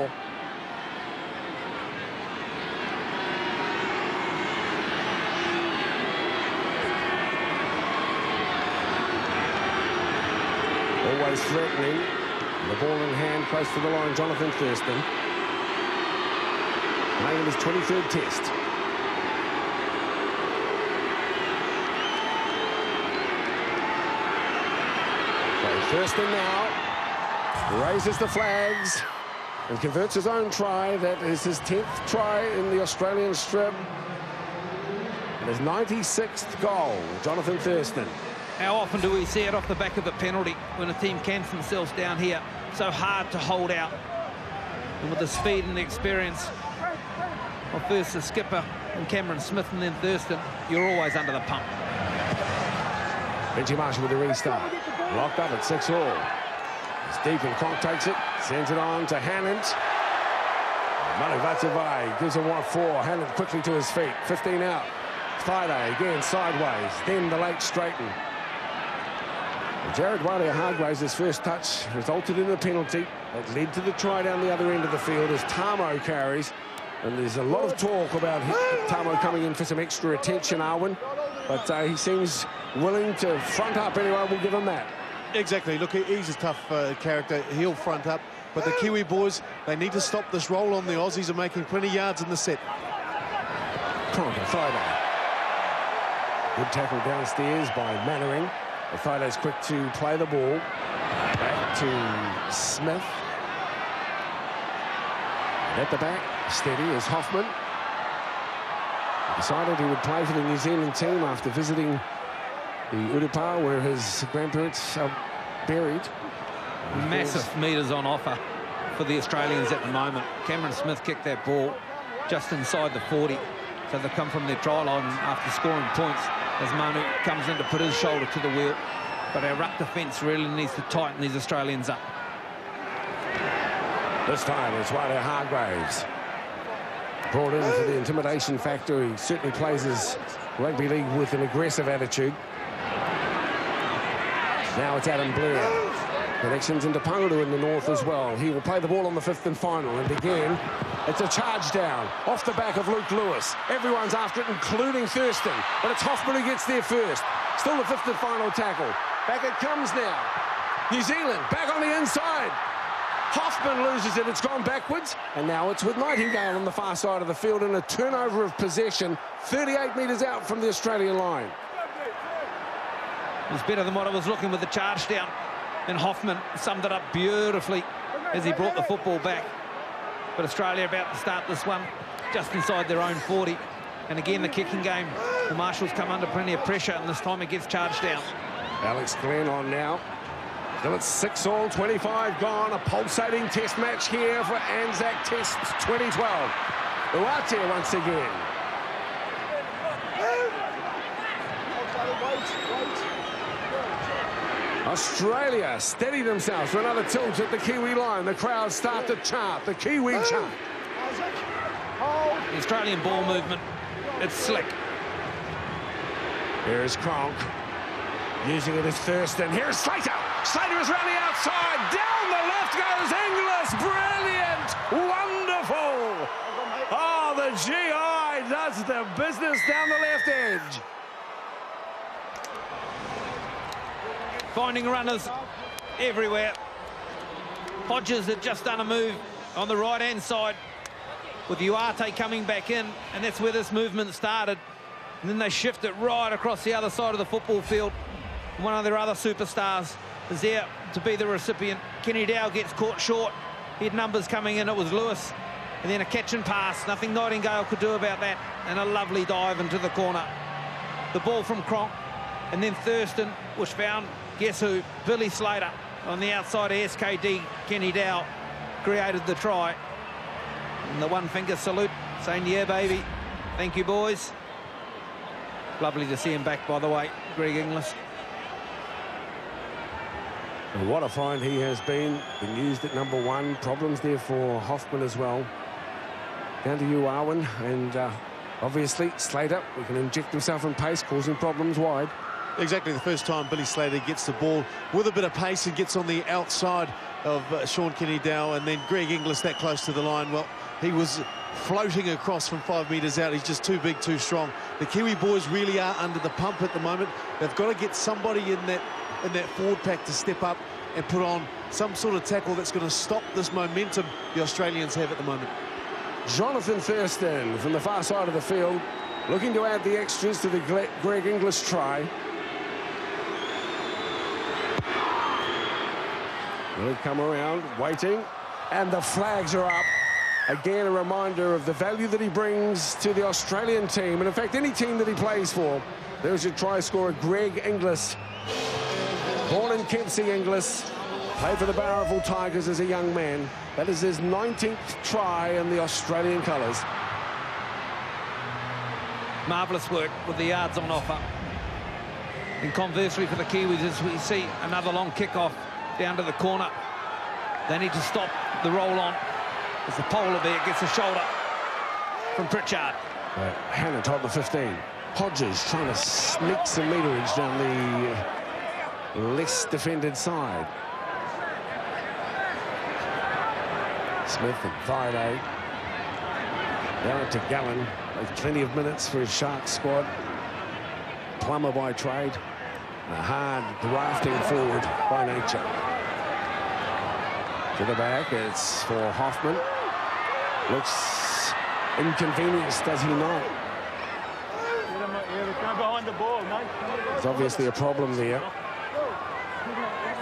Always threatening. The ball in hand, close to the line, Jonathan Thurston. playing in his 23rd test. So Thurston now raises the flags and converts his own try. That is his 10th try in the Australian strip. And his 96th goal, Jonathan Thurston. How often do we see it off the back of the penalty when a team camps themselves down here? So hard to hold out. And with the speed and the experience of first the skipper and Cameron Smith and then Thurston, you're always under the pump. Benji Marshall with the restart. Locked up at 6-all. It's deep and Cronk takes it, sends it on to Hannant. Manu Vatuvai gives him 1-4. Hannant quickly to his feet, 15 out. Friday again sideways, then the late straighten. Jared Waerea-Hargreaves' first touch resulted in a penalty that led to the try down the other end of the field as Tamo carries. And there's a lot of talk about Tamo coming in for some extra attention, Arwen. But he seems willing to front up anyway. We'll give him that. Exactly. Look, he's a tough character. He'll front up. But the Kiwi boys, they need to stop this roll on. The Aussies are making plenty of yards in the set. Cronk and Friday. Good tackle downstairs by Mannering. Friday's quick to play the ball. Back to Smith. And at the back, steady is Hoffman. He decided he would play for the New Zealand team after visiting the Urupa, where his grandparents are buried. Massive meters on offer for the Australians at the moment. Cameron Smith kicked that ball just inside the 40. So they come from their try line after scoring points as Manu comes in to put his shoulder to the wheel. But our ruck defence really needs to tighten these Australians up. This time it's Waerea-Hargreaves. Brought in for the intimidation factor. He certainly plays his rugby league with an aggressive attitude. Now it's Adam Blair. Connections into Pangaru in the north as well. He will play the ball on the 5th and final. And again, it's a charge down off the back of Luke Lewis. Everyone's after it, including Thurston. But it's Hoffman who gets there first. Still the 5th and final tackle. Back it comes now. New Zealand back on the inside. Hoffman loses it. It's gone backwards. And now it's with Nightingale on the far side of the field in a turnover of possession, 38 metres out from the Australian line. It was better than what I was looking with the charge down. And Hoffman summed it up beautifully as he brought the football back. But Australia about to start this one just inside their own 40. And again, the kicking game. The Marshalls come under plenty of pressure, and this time it gets charged down. Alex Glenn on now. Still it's 6-all, 25 gone. A pulsating test match here for Anzac Test 2012. Uate once again. Australia steady themselves for another tilt at the Kiwi line. The crowd start to chant, the Kiwi chant. The Australian ball movement, it's slick. Here's Cronk, using it as Thurston. Here's Slater. Slater is round the outside. Down the left goes Inglis. Brilliant. Wonderful. Oh, the GI does the business down the left edge. Finding runners everywhere. Hodges had just done a move on the right-hand side with Uate coming back in, and that's where this movement started. And then they shift it right across the other side of the football field. One of their other superstars is there to be the recipient. Kenny Dow gets caught short. He had numbers coming in. It was Lewis. And then a catch and pass. Nothing Nightingale could do about that. And a lovely dive into the corner. The ball from Cronk. And then Thurston, which found, guess who? Billy Slater on the outside of SKD. Kenny Dow created the try. And the one-finger salute, saying, yeah, baby. Thank you, boys. Lovely to see him back, by the way, Greg Inglis. And what a find he has been used at number 1. Problems there for Hoffman as well. Down to you, Arwen, and obviously Slater, we can inject himself in pace, causing problems wide. Exactly, the first time Billy Slater gets the ball with a bit of pace and gets on the outside of Sean Kenny-Dow, and then Greg Inglis that close to the line. Well, he was floating across from 5 metres out. He's just too big, too strong. The Kiwi boys really are under the pump at the moment. They've got to get somebody in that forward pack to step up and put on some sort of tackle that's going to stop this momentum the Australians have at the moment. Jonathan Thurston from the far side of the field, looking to add the extras to the Greg Inglis try. He'll come around, waiting, and the flags are up. Again, a reminder of the value that he brings to the Australian team, and in fact, any team that he plays for. There's your try scorer, Greg Inglis. Born in Kempsey, Inglis. Played for the Barraville Tigers as a young man. That is his 19th try in the Australian colours. Marvellous work with the yards on offer. And conversely for the Kiwis, as we see another long kick-off down to the corner. They need to stop the roll on as the polar bear gets a shoulder from Pritchard. Hannah on the 15. Hodges trying to sneak some meterage down the less defended side. Smith and Vide. Now to Gallen with plenty of minutes for his Sharks squad. Plummer by trade. A hard grafting forward by nature. To the back, it's for Hoffman. Looks inconvenienced, does he not? There's obviously a problem there.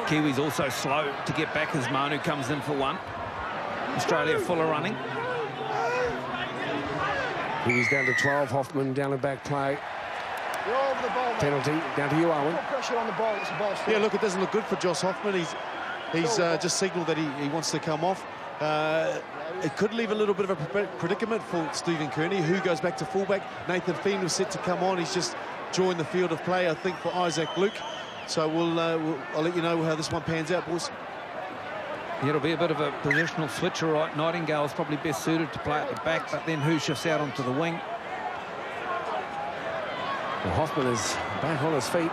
Kiwis also slow to get back as Manu comes in for one. Australia full of running. Kiwis down to 12, Hoffman down the back play. Over the ball, penalty, down to you, Owen. Pressure on the ball, it's a ball. Yeah, look, it doesn't look good for Josh Hoffman. He's just signalled that he wants to come off. It could leave a little bit of a predicament for Stephen Kearney, who goes back to fullback. Nathan Fien was set to come on. He's just joined the field of play, I think, for Isaac Luke. So I'll let you know how this one pans out, boys. It'll be a bit of a positional switch, all right. Nightingale's probably best suited to play at the back, but then who shifts out onto the wing? Well, Hoffman is back on his feet.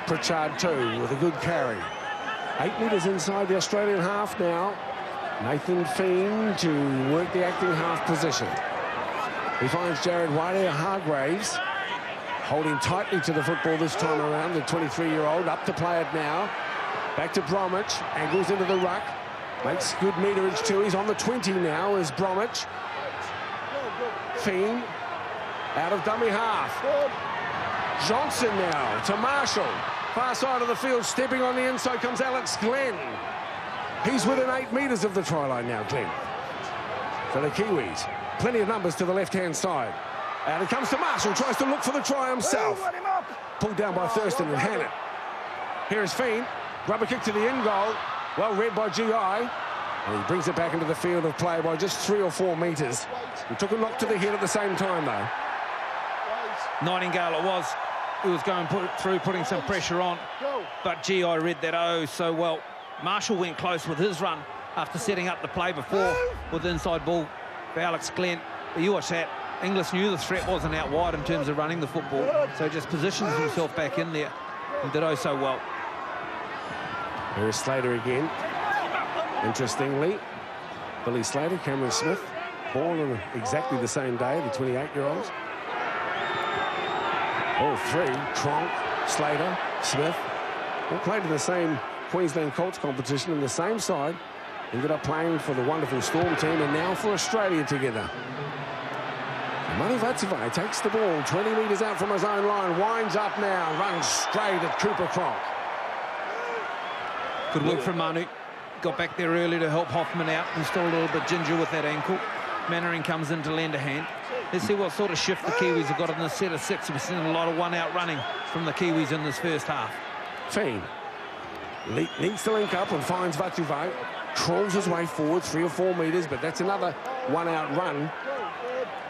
Pritchard too with a good carry. 8 metres inside the Australian half now. Nathan Fien to work the acting half position. He finds Jared Whitehair-Hargraves holding tightly to the football this time around. The 23-year-old up to play it now. Back to Bromwich. Angles into the ruck. Makes good meterage too. He's on the 20 now as Bromwich. Fien out of dummy half. Johnson now to Marshall. Far side of the field, stepping on the inside comes Alex Glenn. He's within 8 metres of the try line now, Glenn. For the Kiwis. Plenty of numbers to the left-hand side. And it comes to Marshall, tries to look for the try himself. Pulled down by Thurston and Hannett. Here is Fien. Rubber kick to the in goal. Well read by GI. And he brings it back into the field of play by just 3 or 4 metres. He took a knock to the head at the same time, though. Nightingale it was. He was going through, putting some pressure on. But GI read that oh so well. Marshall went close with his run after setting up the play before with the inside ball for Alex Glenn. But you watch that. Inglis knew the threat wasn't out wide in terms of running the football, so just positions himself back in there and did oh so well. Here's Slater again. Interestingly, Billy Slater, Cameron Smith, born on exactly the same day, the 28-year-olds. All three, Tronk, Slater, Smith, all played in the same Queensland Colts competition on the same side. Ended up playing for the wonderful Storm team and now for Australia together. Manu Vatsavai takes the ball 20 metres out from his own line, winds up now, runs straight at Cooper Cronk. Good work from Manu. Got back there early to help Hoffman out. He's still a little bit ginger with that ankle. Mannering comes in to lend a hand. Let's see what sort of shift the Kiwis have got in this set of 6. We've seen a lot of one-out running from the Kiwis in this first half. Fien needs to link up and finds Vatsavai. Crawls his way forward 3 or 4 metres, but that's another one-out run.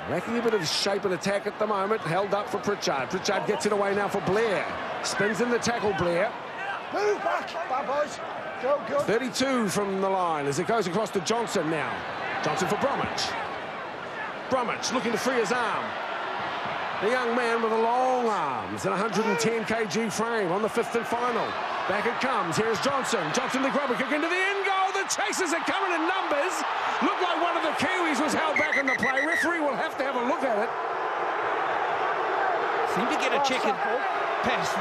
Lacking a bit of shape and attack at the moment. Held up for Pritchard. Pritchard gets it away now for Blair. Spins in the tackle, Blair. Move back, bad boys. Go, go. 32 from the line as it goes across to Johnson now. Johnson for Bromwich. Bromwich looking to free his arm. The young man with the long arms and 110 kg frame on the 5th and final. Back it comes. Here's Johnson. Johnson the grubber kick into the end goal. The chasers are coming in numbers. Looked like one of the Kiwis was held back in the play. Referee will have to have a look at it. Seemed to get a checkered pass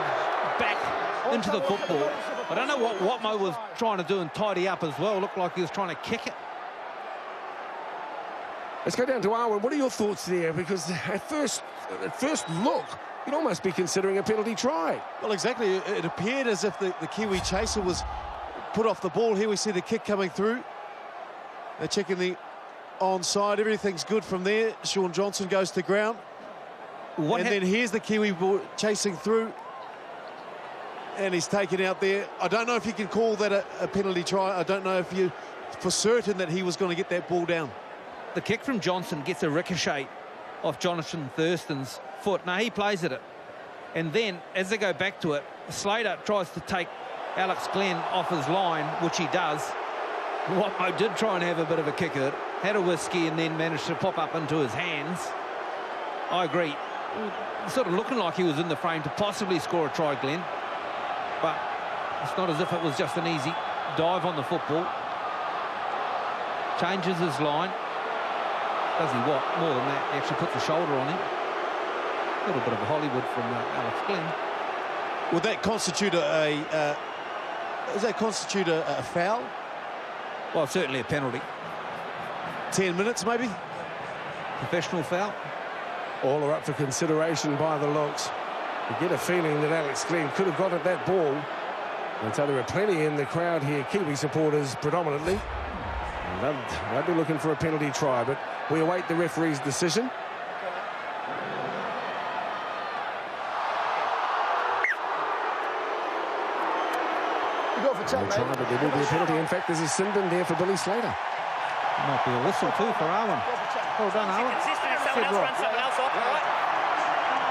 back into the football. I don't know what Watmo was trying to do and tidy up as well. Looked like he was trying to kick it. Let's go down to Arwen. What are your thoughts there? Because at first look, you'd almost be considering a penalty try. Well, exactly. It appeared as if the Kiwi chaser was put off the ball. Here we see the kick coming through. They're checking the onside. Everything's good from there. Sean Johnson goes to ground. And then here's the Kiwi ball chasing through. And he's taken out there. I don't know if you can call that a penalty try. I don't know if you for certain that he was going to get that ball down. The kick from Johnson gets a ricochet off Jonathan Thurston's foot. Now, he plays at it. And then, as they go back to it, Slater tries to take Alex Glenn off his line, which he does. Watmo did try and have a bit of a kick at it, had a whiskey, and then managed to pop up into his hands. I agree. Sort of looking like he was in the frame to possibly score a try, Glenn. But it's not as if it was just an easy dive on the football. Changes his line. Does he what? More than that, he actually puts a shoulder on him. A little bit of a Hollywood from Alex Glenn. Would that constitute a foul? Well, certainly a penalty. 10 minutes, maybe? Professional foul. All are up for consideration by the looks. You get a feeling that Alex Glenn could have got at that ball. And so there are plenty in the crowd here, Kiwi supporters predominantly. And they'll be looking for a penalty try, but we await the referee's decision. You go for 10, mate. But there will be a penalty. In fact, there's a sin bin there for Billy Slater. Might be a whistle too for Owen. Well done, Owen.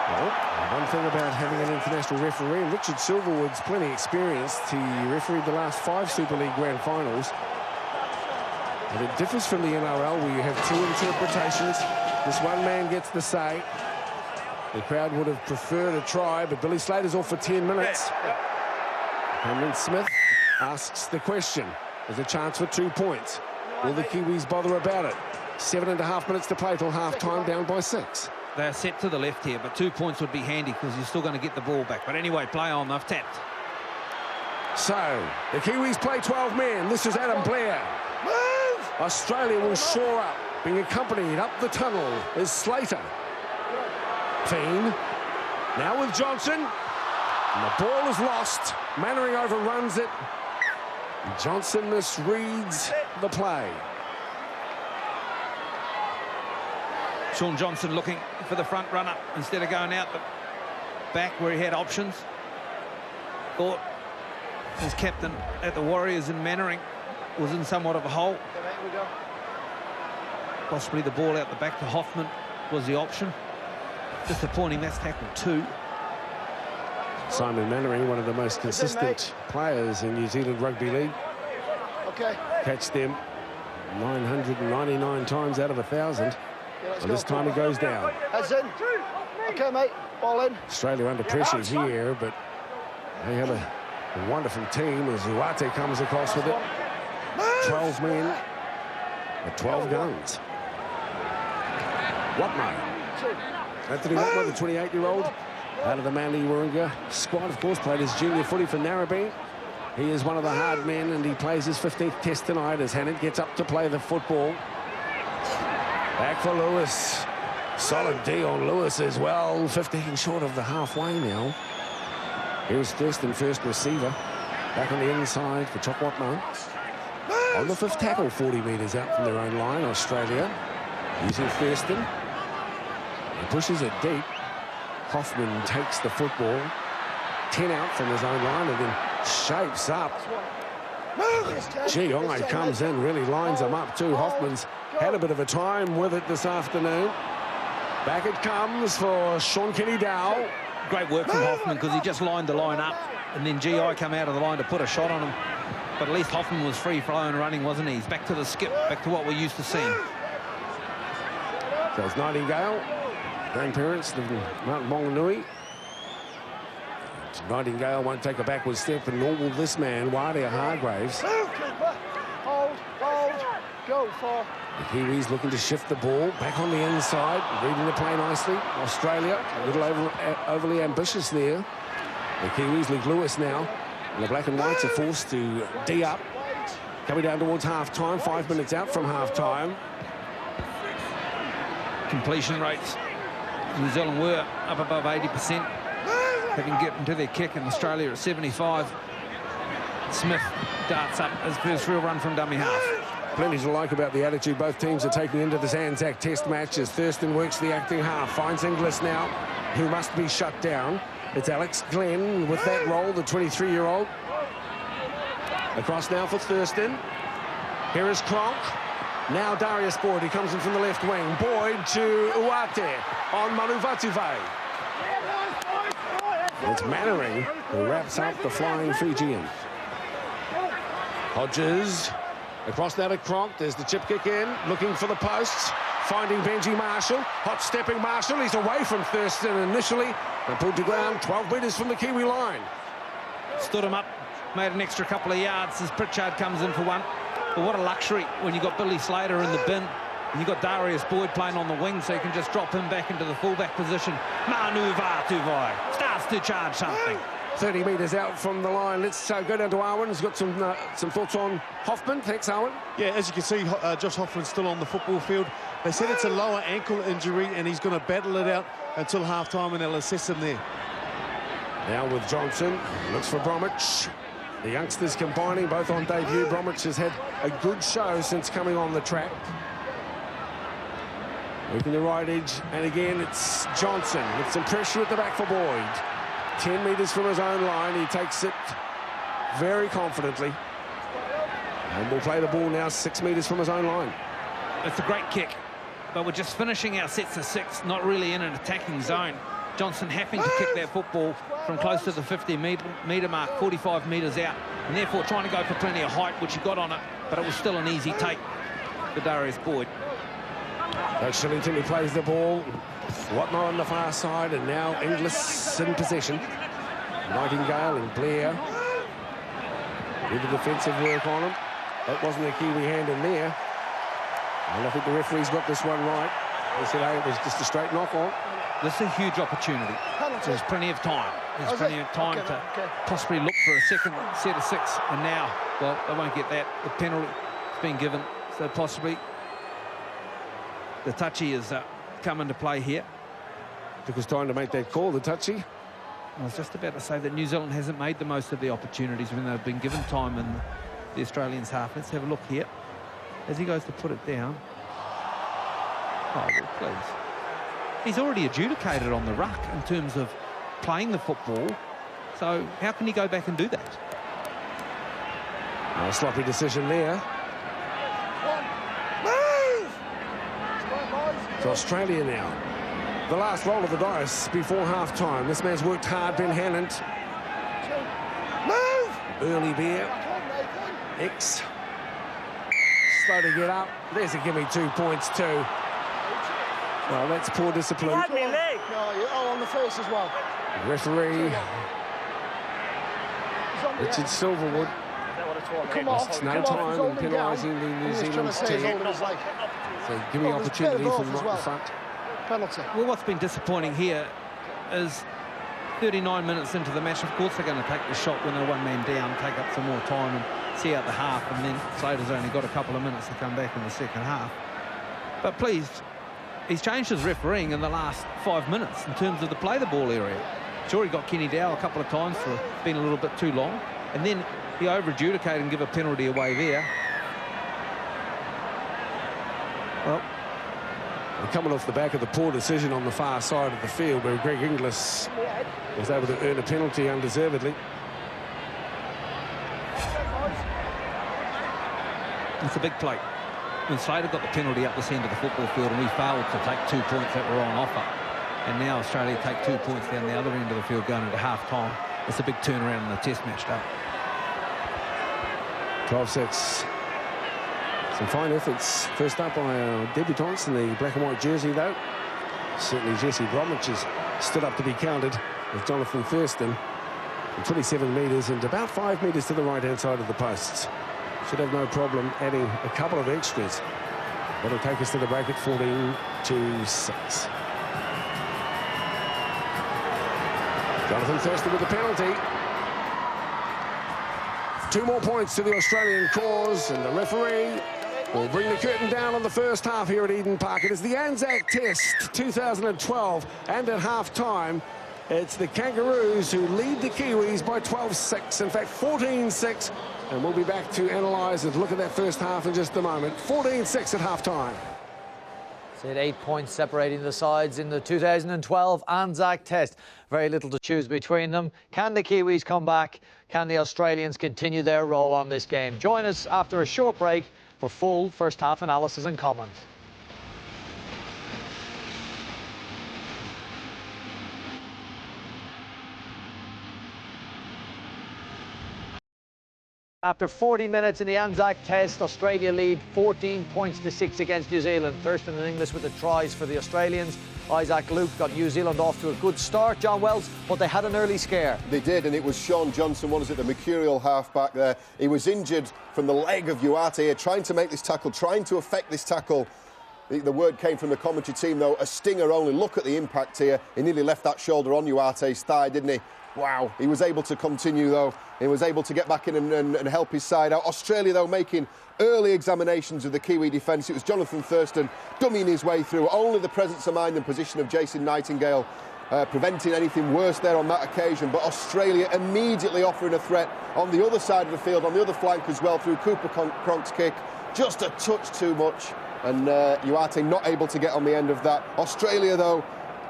Well, one thing about having an international referee, and Richard Silverwood's plenty experienced. He refereed the last 5 Super League Grand Finals. And it differs from the NRL, where you have 2 interpretations. This one man gets the say. The crowd would have preferred a try, but Billy Slater's off for 10 minutes. Cameron Smith asks the question. There's a chance for 2 points. Will the Kiwis bother about it? 7.5 minutes to play till half-time, down by 6. They're set to the left here, but 2 points would be handy because you're still going to get the ball back. But anyway, play on. They've tapped. So, the Kiwis play 12 men. This is Adam Blair. Australia will shore up, being accompanied up the tunnel is Slater. Fiend. Now with Johnson. And the ball is lost. Mannering overruns it. Johnson misreads the play. Sean Johnson looking for the front runner instead of going out the back where he had options. Thought his captain at the Warriors in Mannering was in somewhat of a hole. Possibly the ball out the back to Hoffman was the option. Disappointing, that's tackle 2. Simon Mannering, one of the most consistent players in New Zealand Rugby League. Okay. Catch them 999 times out of 1,000. And this time he goes down. Heads in. Okay, mate. Ball in. Australia under pressure here, but they have a wonderful team as Uate comes across with it. 12 men with 12 guns. Watmo. Anthony Watmo, the 28-year-old, out of the Manly Warringah squad, of course, played his junior footy for Narrabeen. He is one of the hard men, and he plays his 15th test tonight as Hannett gets up to play the football. Back for Lewis. Solid D on Lewis as well. 15 short of the halfway now. Here's Thurston, first receiver. Back on the inside for Chop Watmo. On the 5th tackle, 40 metres out from their own line, Australia. Using Thurston. He pushes it deep. Hoffman takes the football. 10 out from his own line and then shapes up. Gioi comes in, really lines him up too. Hoffman's had a bit of a time with it this afternoon. Back it comes for Sean Kenny-Dow. Great work from Hoffman because he just lined the line up and then Gioi come out of the line to put a shot on him. But at least Hoffman was free-flowing running, wasn't he? He's back to the skip, back to what we're used to seeing. So it's Nightingale, grandparents of Mount Maunganui. Nightingale won't take a backward step, and nor will this man, Wadia Hargraves. Hold, go for. The Kiwis looking to shift the ball back on the inside, reading the play nicely. Australia a little overly ambitious there. The Kiwis, Luke Lewis now, and the black and whites are forced to D up. Coming down towards half-time, 5 minutes out from half-time. completion rates. New Zealand were up above 80%. They can get into their kick, in Australia at 75. Smith darts up his first real run from dummy half. Plenty to like about the attitude both teams are taking into this Anzac Test match as Thurston works the acting half. Finds Inglis now, who must be shut down. It's Alex Glenn with that role, the 23-year-old. Across now for Thurston. Here is Cronk. Now Darius Boyd, he comes in from the left wing. Boyd to Uate on Maluvatuve. It's Mannering who wraps up the flying Fijian. Hodges across now to Cronk. There's the chip kick in, looking for the posts. Finding Benji Marshall. Hot stepping Marshall. He's away from Thurston initially and pulled to ground 12 metres from the Kiwi line. Stood him up, made an extra couple of yards as Pritchard comes in for one. But what a luxury when you've got Billy Slater in the bin and you've got Darius Boyd playing on the wing, so you can just drop him back into the fullback position. Manu Vatuvai starts to charge something. 30 metres out from the line. Let's go down to Arwen. He's got some thoughts on Hoffman. Thanks, Arwen. Yeah, as you can see, Josh Hoffman's still on the football field. They said it's a lower ankle injury and he's going to battle it out until half-time and they'll assess him there. Now with Johnson, looks for Bromwich. The youngsters combining, both on debut. Bromwich has had a good show since coming on the track. Working the right edge, and again it's Johnson with some pressure at the back for Boyd. 10 metres from his own line, he takes it very confidently. And will play the ball now 6 metres from his own line. It's a great kick, but we're just finishing our sets of 6, not really in an attacking zone. Johnson having to kick that football from close to the 50-metre mark, 45 metres out, and therefore trying to go for plenty of height, which he got on it, but it was still an easy take for Darius Boyd. That's Shillington, he plays the ball. Watnor on the far side, and now Inglis in possession. Nightingale and Blair. With the defensive work on him. That wasn't a Kiwi hand in there. And I think the referee's got this one right. They said, hey, it was just a straight knock on. This is a huge opportunity. So there's plenty of time. There's plenty of time to possibly look for a second set of 6. And now, well, they won't get that. The penalty has been given. So possibly the touchy has come into play here. Took us time to make that call, the touchy. I was just about to say that New Zealand hasn't made the most of the opportunities when they've been given time in the Australians' half. Let's have a look here. As he goes to put it down. Oh, well, please. He's already adjudicated on the ruck in terms of playing the football. So how can he go back and do that? A sloppy decision there. It's Australia now. The last roll of the dice before half-time. This man's worked hard, Ben Hannant. Early beer. X. Slow to get up. There's a give me 2 points too. Well, that's poor discipline. Oh, on the face as well. Referee Richard Silverwood. It's no time in penalising the New Zealand team. So give me opportunity from right in front. Penalty. Well, what's been disappointing here is 39 minutes into the match, of course they're going to take the shot when they're one man down, take up some more time and see out the half, and then Slater's only got a couple of minutes to come back in the second half. But please, he's changed his refereeing in the last 5 minutes in terms of the play the ball area. Sure, he got Kenny Dow a couple of times for being a little bit too long, and then he over-adjudicated and give a penalty away there. Well, we're coming off the back of the poor decision on the far side of the field where Greg Inglis was able to earn a penalty undeservedly. It's a big play. When Slater got the penalty up this end of the football field and we failed to take 2 points that were on offer, and now Australia take 2 points down the other end of the field going into half-time, it's a big turnaround in the test match day. 12-6. Some fine efforts. First up by our debutants in the black and white jersey, though. Certainly Jesse Bromwich has stood up to be counted with Jonathan Thurston from 27 metres and about 5 metres to the right-hand side of the posts. Should have no problem adding a couple of extras. That'll take us to the break at 14-6. Jonathan Thurston with the penalty. 2 more points to the Australian cause, and the referee We'll bring the curtain down on the first half here at Eden Park. It is the Anzac Test 2012, and at half-time, it's the Kangaroos who lead the Kiwis by 12-6, in fact 14-6, and we'll be back to analyse and look at that first half in just a moment. 14-6 at half-time. It's 8 points separating the sides in the 2012 Anzac Test. Very little to choose between them. Can the Kiwis come back? Can the Australians continue their role on this game? Join us after a short break for full first half analysis and comment. After 40 minutes in the Anzac Test, Australia lead 14 points to 6 against New Zealand. Thurston and Inglis with the tries for the Australians. Isaac Luke got New Zealand off to a good start, John Wells, but they had an early scare. They did, and it was Sean Johnson, what is it, the mercurial half-back there. He was injured from the leg of Uate here, trying to make this tackle, trying to affect this tackle. The word came from the commentary team, though, a stinger only. Look at the impact here. He nearly left that shoulder on Uate's thigh, didn't he? Wow, he was able to continue, though. He was able to get back in and help his side out. Australia, though, making early examinations of the Kiwi defence. It was Jonathan Thurston dummying his way through. Only the presence of mind and position of Jason Nightingale preventing anything worse there on that occasion. But Australia immediately offering a threat on the other side of the field, on the other flank as well, through Cooper Cronk's kick. Just a touch too much. And Uate not able to get on the end of that. Australia, though,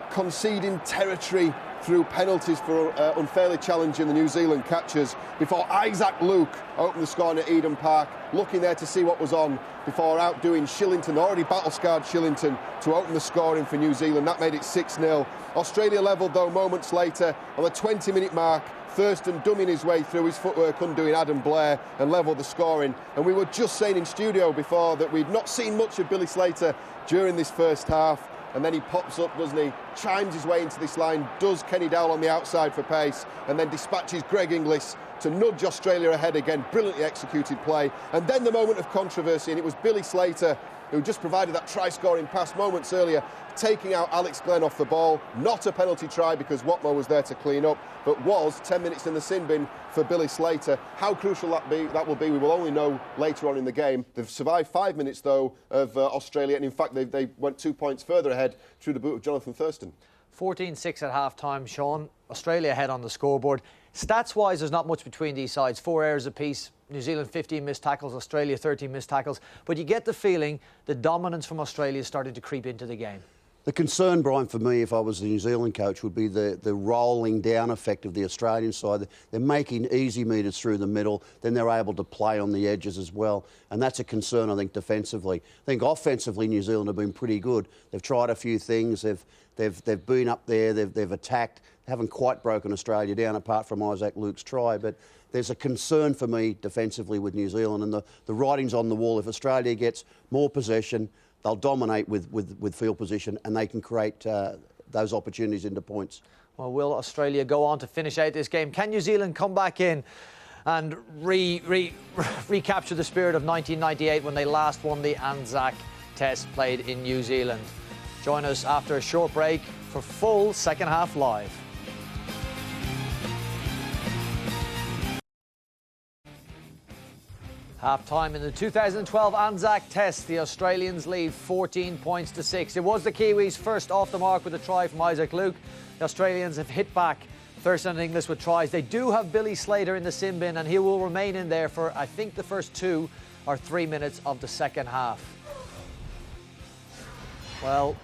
conceding territory through penalties for unfairly challenging the New Zealand catchers before Isaac Luke opened the scoring at Eden Park, looking there to see what was on before outdoing Shillington, already battle-scarred Shillington, to open the scoring for New Zealand. That made it 6-0. Australia levelled, though, moments later on the 20-minute mark. Thurston dummying his way through, his footwork undoing Adam Blair, and levelled the scoring. And we were just saying in studio before that we'd not seen much of Billy Slater during this first half. And then he pops up, doesn't he? Chimes his way into this line, does Kenny Dowell on the outside for pace, and then dispatches Greg Inglis to nudge Australia ahead again. Brilliantly executed play. And then the moment of controversy, and it was Billy Slater who just provided that try-scoring pass moments earlier, taking out Alex Glenn off the ball. Not a penalty try because Watmo was there to clean up, but was 10 minutes in the sin bin for Billy Slater. How crucial that will be, we will only know later on in the game. They've survived 5 minutes, though, of Australia, and in fact, they went 2 points further ahead through the boot of Jonathan Thurston. 14-6 at half-time, Sean. Australia ahead on the scoreboard. Stats-wise, there's not much between these sides. 4 errors apiece. New Zealand 15 missed tackles, Australia 13 missed tackles. But you get the feeling the dominance from Australia is starting to creep into the game. The concern, Brian, for me, if I was the New Zealand coach, would be the rolling down effect of the Australian side. They're making easy meters through the middle, then they're able to play on the edges as well. And that's a concern, I think, defensively. I think offensively, New Zealand have been pretty good. They've tried a few things. They've been up there. They've attacked. Haven't quite broken Australia down, apart from Isaac Luke's try. But there's a concern for me defensively with New Zealand, and the writing's on the wall. If Australia gets more possession, they'll dominate with field position, and they can create those opportunities into points. Well, will Australia go on to finish out this game? Can New Zealand come back in and recapture the spirit of 1998 when they last won the Anzac Test played in New Zealand? Join us after a short break for full second half live. Half-time in the 2012 Anzac Test. The Australians lead 14 points to 6. It was the Kiwis first off the mark with a try from Isaac Luke. The Australians have hit back. Thurston and Inglis with tries. They do have Billy Slater in the sin bin, and he will remain in there for, I think, the first 2 or 3 minutes of the second half. Well,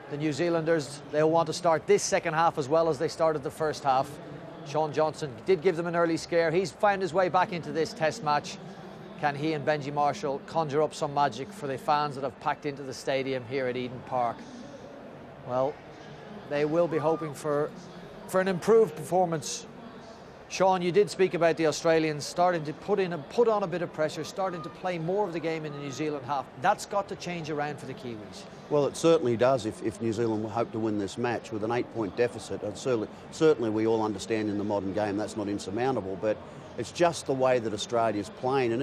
the New Zealanders, they'll want to start this second half as well as they started the first half. Sean Johnson did give them an early scare. He's found his way back into this Test match. Can he and Benji Marshall conjure up some magic for the fans that have packed into the stadium here at Eden Park? Well, they will be hoping for an improved performance. Sean, you did speak about the Australians starting to put on a bit of pressure, starting to play more of the game in the New Zealand half. That's got to change around for the Kiwis. Well, it certainly does if New Zealand hope to win this match with an 8-point deficit. And certainly we all understand in the modern game that's not insurmountable, but it's just the way that Australia's playing. And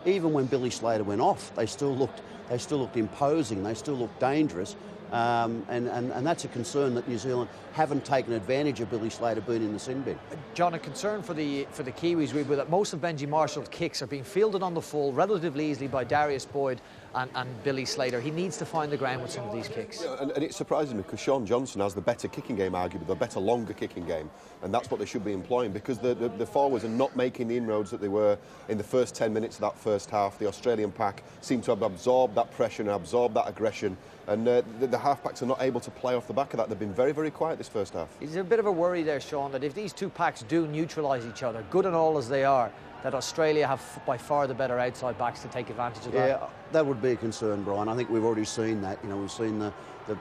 even when Billy Slater went off, they still looked imposing. They still looked dangerous. And that's a concern that New Zealand haven't taken advantage of Billy Slater being in the sin bin. John, a concern for the Kiwis would be that most of Benji Marshall's kicks are being fielded on the full relatively easily by Darius Boyd and Billy Slater. He needs to find the ground with some of these kicks. Yeah, and it surprises me because Sean Johnson has the better kicking game, arguably, the better longer kicking game, and that's what they should be employing, because the forwards are not making the inroads that they were in the first 10 minutes of that first half. The Australian pack seem to have absorbed that pressure and absorbed that aggression, and the half-backs are not able to play off the back of that. They've been very, very quiet this first half. Is there a bit of a worry there, Sean, that if these two packs do neutralise each other, good and all as they are, that Australia have by far the better outside backs to take advantage of that? Yeah, that would be a concern, Brian. I think we've already seen that. You know, we've seen the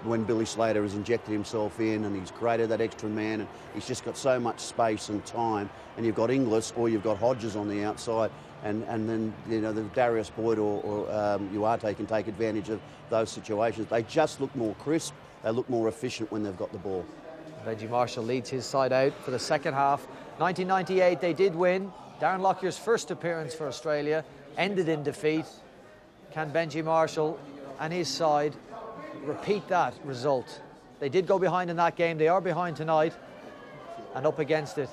when Billy Slater has injected himself in and he's created that extra man, and he's just got so much space and time, and you've got Inglis or you've got Hodges on the outside, and then, you know, the Darius Boyd or Uarte can take advantage of those situations. They just look more crisp, they look more efficient when they've got the ball. Benji Marshall leads his side out for the second half. 1998 they did win. Darren Lockyer's first appearance for Australia ended in defeat. Can Benji Marshall and his side repeat that result? They did go behind in that game. They are behind tonight and up against it.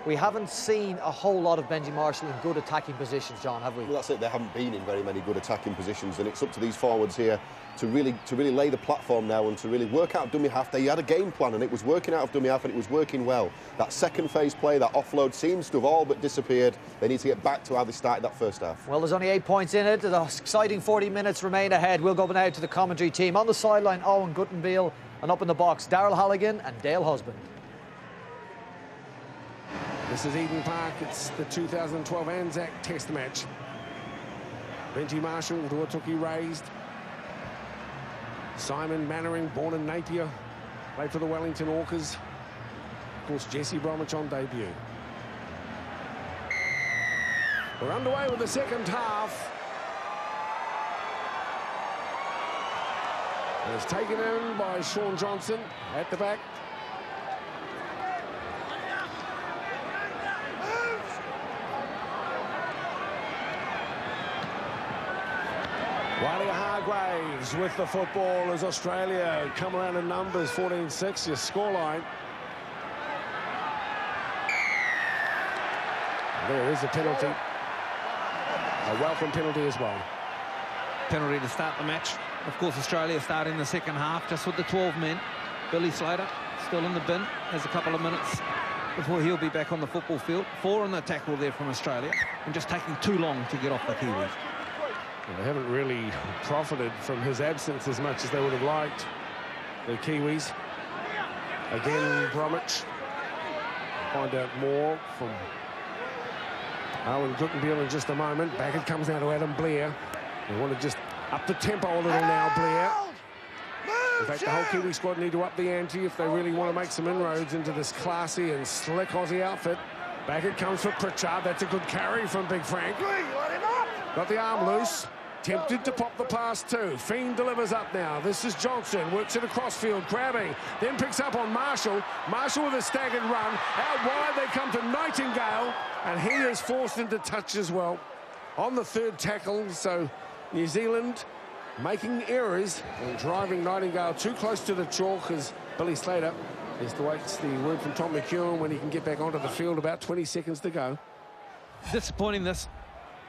We haven't seen a whole lot of Benji Marshall in good attacking positions, John, have we? Well, that's it. They haven't been in very many good attacking positions, and it's up to these forwards here to really lay the platform now and to really work out dummy half. They had a game plan, and it was working out of dummy half, and it was working well. That second phase play, that offload, seems to have all but disappeared. They need to get back to how they started that first half. Well, there's only 8 points in it. The exciting 40 minutes remain ahead. We'll go now to the commentary team. On the sideline, Owen Guttenbeil, and up in the box, Darrell Halligan and Dale Husband. This is Eden Park. It's the 2012 Anzac Test match. Benji Marshall, Tuatuki raised. Simon Mannering, born in Napier, played for the Wellington Orcas. Of course, Jesse Bromwich on debut. We're underway with the second half. And it's taken in by Sean Johnson at the back. Walia Hargraves with the football as Australia come around in numbers, 14-6, your scoreline. There is a penalty. A welcome penalty as well. Penalty to start the match. Of course, Australia starting the second half just with the 12 men. Billy Slater still in the bin. Has a couple of minutes before he'll be back on the football field. 4 on the tackle there from Australia, and just taking too long to get off the Kiwis. Well, they haven't really profited from his absence as much as they would have liked, the Kiwis. Again, Bromwich. Find out more from Owen Guttenbeil in just a moment. Back it comes now to Adam Blair. They want to just up the tempo a little now, Blair. In fact, the whole Kiwi squad need to up the ante if they really want to make some inroads into this classy and slick Aussie outfit. Back it comes for Pritchard. That's a good carry from Big Frank. Got the arm loose. Tempted to pop the pass too. Fiend delivers up now. This is Johnson. Works it across field, grabbing. Then picks up on Marshall. Marshall with a staggered run. Out wide they come to Nightingale. And he is forced into touch as well on the third tackle. So New Zealand making errors and driving Nightingale too close to the chalk as Billy Slater is to wait the word from Tom McEwen when he can get back onto the field. About 20 seconds to go. Disappointing this.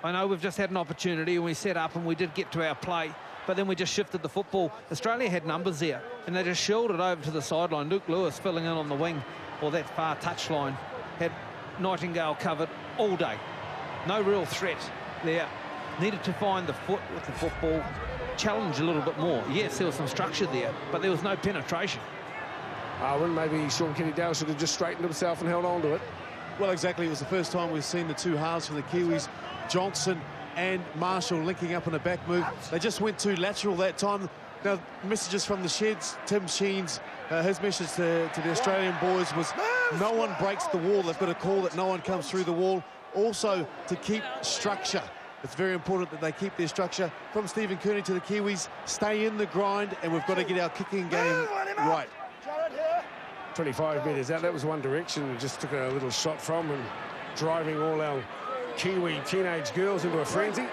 I know we've just had an opportunity and we set up and we did get to our play, but then we just shifted the football. Australia had numbers there and they just shouldered over to the sideline. Luke Lewis filling in on the wing, or that far touchline, had Nightingale covered all day. No real threat there. Needed to find the foot with the football, challenge a little bit more. Yes, there was some structure there, but there was no penetration. Maybe Sean Kenny-Dale should have just straightened himself and held on to it. Well, exactly. It was the first time we've seen the two halves from the Kiwis, Johnson and Marshall linking up in a back move. They just went too lateral that time. Now, messages from the sheds, Tim Sheen's, his message to the Australian boys was no one breaks the wall. They've got a call that no one comes through the wall. Also, to keep structure. It's very important that they keep their structure. From Stephen Kearney to the Kiwis, stay in the grind, and we've got to get our kicking game right. 25 metres out, that was one direction. Just took a little shot from and driving all our Kiwi teenage girls into a frenzy.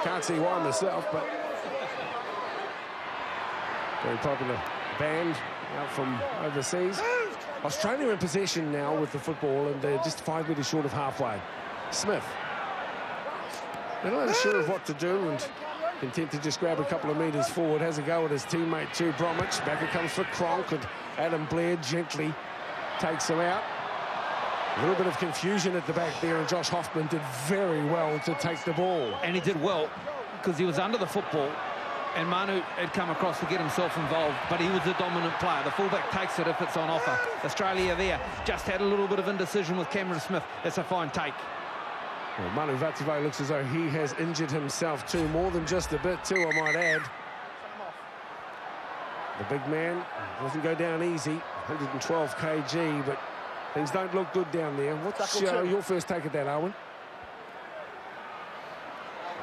Can't see why myself, but Very popular band out from overseas. Australia in possession now with the football, and they're just 5 metres short of halfway. Smith. They're not sure of what to do and content to just grab a couple of metres forward. Has a go at his teammate too, Bromwich. Back it comes for Cronk, and Adam Blair gently takes him out. A little bit of confusion at the back there, and Josh Hoffman did very well to take the ball. And he did well because he was under the football, and Manu had come across to get himself involved, but he was the dominant player. The fullback takes it if it's on offer. Australia there just had a little bit of indecision with Cameron Smith. That's a fine take. Well, Manu Vatuvei looks as though he has injured himself too, more than just a bit too, I might add. The big man doesn't go down easy, 112 kg, but things don't look good down there. What's your first take at that, Owen?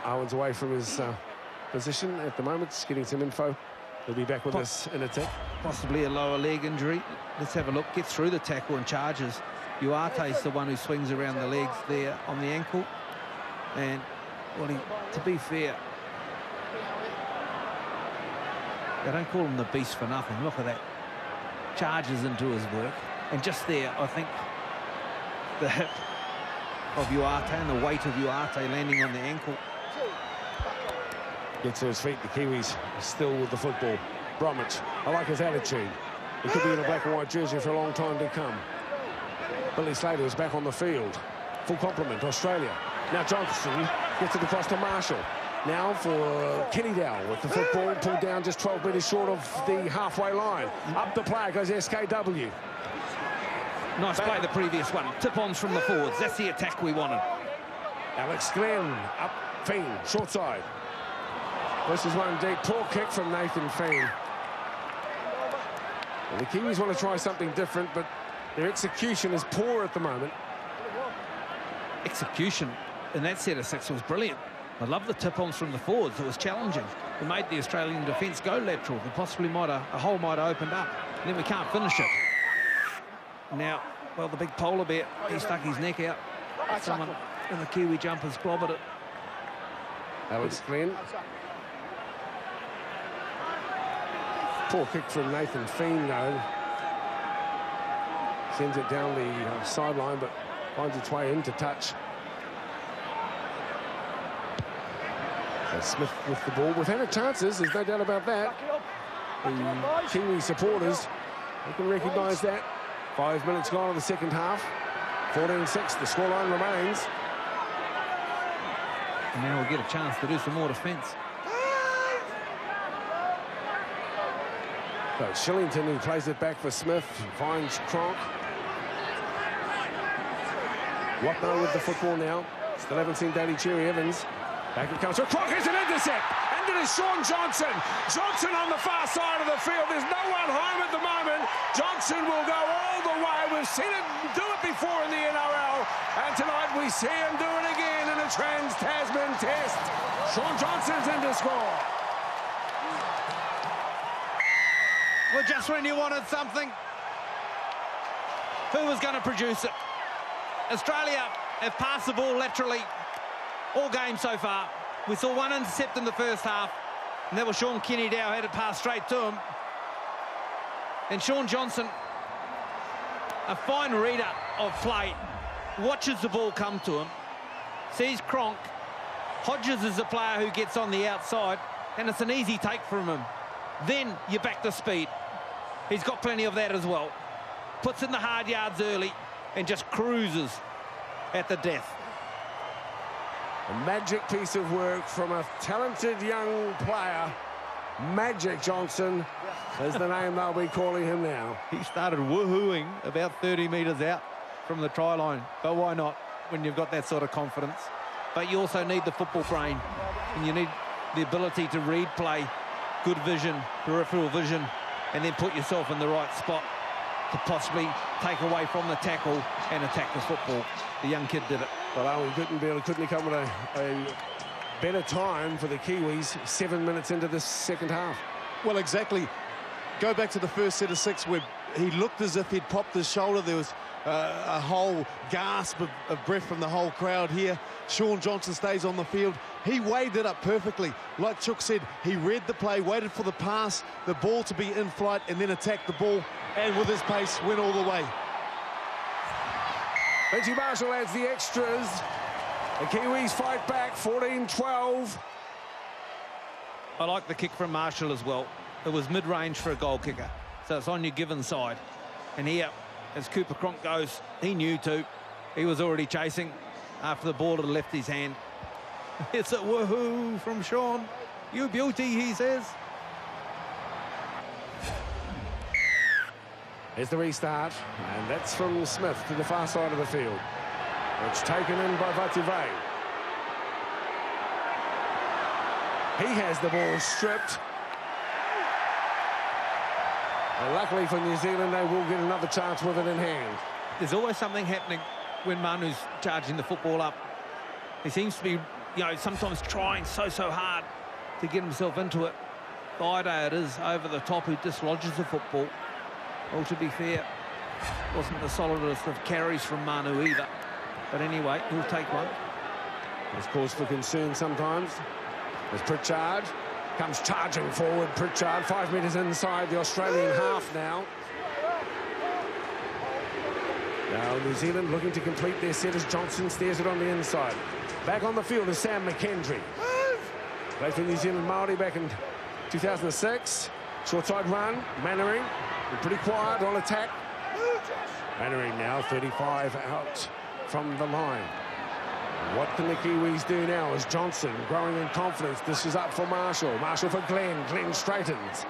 Owen's away from his position at the moment, just getting some info. He'll be back with us in a tick. Possibly a lower leg injury. Let's have a look. Gets through the tackle and charges. Uate's the one who swings around the legs there on the ankle. And, well, to be fair, they don't call him the beast for nothing. Look at that. Charges into his work. And just there, I think the hip of Uate and the weight of Uate landing on the ankle. Gets to his feet. The Kiwis are still with the football. Bromwich, I like his attitude. He could be in a black and white jersey for a long time to come. Billy Slater is back on the field. Full complement, Australia. Now Johnson gets it across to Marshall. Now for Kenny Dowell with the football pulled down just 12 metres short of the halfway line. Up the play goes SKW. Nice play, the previous one. Tip-ons from the forwards. That's the attack we wanted. Alex Glenn up Feen, short side. This is one deep. Poor kick from Nathan Feen. Well, the Kiwis want to try something different, but their execution is poor at the moment. Execution in that set of six was brilliant. I love the tip-ons from the forwards. It was challenging. It made the Australian defence go lateral. And possibly a hole might have opened up. And then we can't finish it. Now, well, the big polar bear, he stuck his neck out. Someone in the Kiwi jumpers clobbered it. Alex Glenn. Poor kick from Nathan Feen, though. Sends it down the sideline, but finds its way into touch. So Smith with the ball. We've had chances, there's no doubt about that. The Kiwi supporters, they can recognise that. 5 minutes gone in the second half. 14-6, the scoreline remains. And now we'll get a chance to do some more defence. So Shillington, who plays it back for Smith, finds Cronk. Watno with the football now. Still haven't seen Danny Cherry Evans. Back it comes to Cronk. It's an intercept. And it is Sean Johnson. Johnson on the far side of the field. There's no one home at the moment. Johnson will go all the way. We've seen him do it before in the NRL. And tonight we see him do it again in a Trans-Tasman test. Sean Johnson's in to score. Well, just when you wanted something, who was going to produce it? Australia have passed the ball laterally all game so far. We saw one intercept in the first half, and that was Sean Kenny Dow, had it passed straight to him. And Sean Johnson, a fine reader of play, watches the ball come to him, sees Cronk. Hodges is the player who gets on the outside, and it's an easy take from him. Then you back the speed. He's got plenty of that as well. Puts in the hard yards early and just cruises at the death. A magic piece of work from a talented young player. Magic Johnson is the name they'll be calling him now. He started woohooing about 30 metres out from the try line. But why not when you've got that sort of confidence? But you also need the football brain, and you need the ability to read play, good vision, peripheral vision, and then put yourself in the right spot to possibly take away from the tackle and attack the football. The young kid did it. Well, Owen Guttenberg couldn't come at a better time for the Kiwis 7 minutes into this second half. Well, exactly. Go back to the first set of six where he looked as if he'd popped his shoulder. There was a whole gasp of breath from the whole crowd here. Sean Johnson stays on the field. he weighed it up perfectly. Like Chook said, he read the play, waited for the pass, the ball to be in flight, and then attacked the ball, and with his pace, went all the way. Benji Marshall adds the extras. The Kiwis fight back, 14-12. I like the kick from Marshall as well. It was mid-range for a goal kicker, so it's on your given side. And here, as Cooper Cronk goes, he knew to. He was already chasing after the ball had left his hand. It's a woohoo from Sean. You beauty, he says. Here's the restart, and that's from Smith to the far side of the field. It's taken in by Vatuve. He has the ball stripped. And luckily for New Zealand, they will get another chance with it in hand. There's always something happening when Manu's charging the football up. He seems to be, you know, sometimes trying so hard to get himself into it. Friday it is over the top who dislodges the football. Well, to be fair, wasn't the solidest of carries from Manu either. But anyway, he'll take one. There's cause for concern sometimes. As Pritchard comes charging forward. Pritchard 5 metres inside the Australian half now. Now New Zealand looking to complete their set as Johnson steers it on the inside. Back on the field is Sam McKendry. Played for New Zealand Māori back in 2006. Short side run. Mannering pretty quiet on attack. Mannering now 35 out from the line. What can the Kiwis do now as Johnson growing in confidence? This is up for Marshall. Marshall for Glenn. Glenn straightens.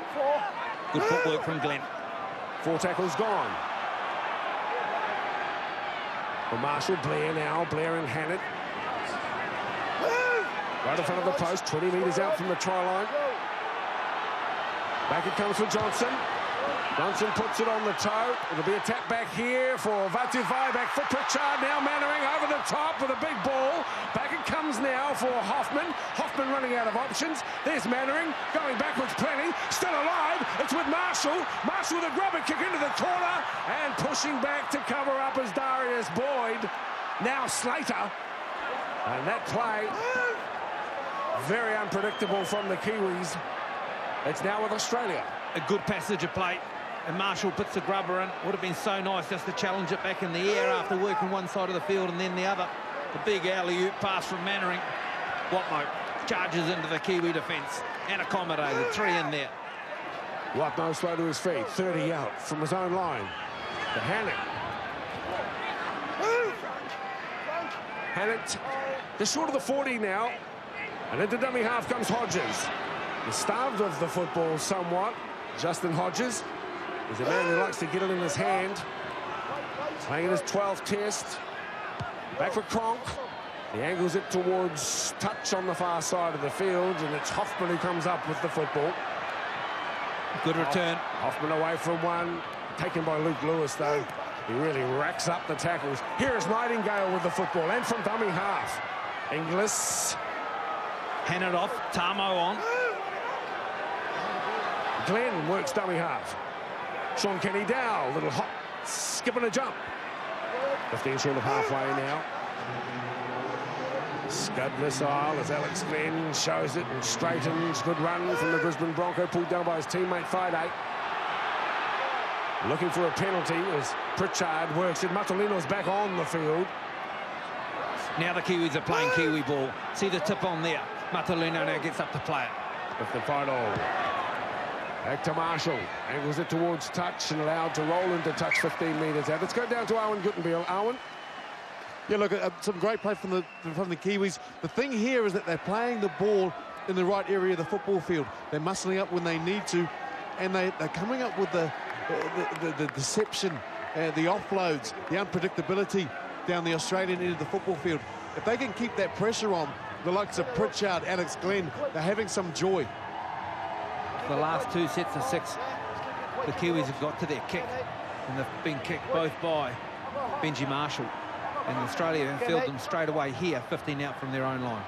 Good footwork from Glenn. 4 tackles gone. For Marshall, Blair now. Blair and Hannett. Right in front of the post. 20 metres out from the try line. Back it comes for Johnson. Johnson puts it on the toe. It'll be a tap back here for Vatuve. Back for Pritchard. Now Mannering over the top with a big ball. Back it comes now for Hoffman. Hoffman running out of options. There's Mannering going backwards plenty. Still alive. It's with Marshall. Marshall with a grubber kick into the corner. And pushing back to cover up is Darius Boyd. Now Slater. And that play, very unpredictable from the Kiwis. It's now with Australia. A good passage of play. And Marshall puts the grubber in. Would have been so nice just to challenge it back in the air after working one side of the field and then the other. The big alley-oop pass from Mannering. Watmo charges into the Kiwi defence and accommodated. 3 in there. Watmo slow to his feet. 30 out from his own line. To Hannett. Hannett just short of the 40 now. And into dummy half comes Hodges. He's starved of the football somewhat. Justin Hodges is a man who likes to get it in his hand. Playing in his 12th test. Back for Cronk. He angles it towards touch on the far side of the field, and it's Hoffman who comes up with the football. Good return. Hoffman away from one. Taken by Luke Lewis, though. He really racks up the tackles. Here is Nightingale with the football, and from dummy half. Inglis. Hannett off. Tamo on. Glenn works dummy half. Sean Kenny Dow, little hop, skip and a jump. 15 short of halfway now. Scud missile as Alex Glenn shows it and straightens. Good run from the Brisbane Bronco, pulled down by his teammate Friday. Looking for a penalty as Pritchard works it. Matulino's back on the field. Now the Kiwis are playing Kiwi ball. See the tip on there. Matulino now gets up to play it. With the final. Back to Marshall. Angles it towards touch and allowed to roll into touch 15 metres out. Let's go down to Owen Guttenbeil. Owen. Yeah, look, some great play from the Kiwis. The thing here is that they're playing the ball in the right area of the football field. They're muscling up when they need to, and they're coming up with the deception, the offloads, the unpredictability down the Australian end of the football field. If they can keep that pressure on, the likes of Pritchard, Alex Glenn, they're having some joy. The last 2 sets of 6, the Kiwis have got to their kick, and they've been kicked both by Benji Marshall. And Australia have filled them straight away here, 15 out from their own line.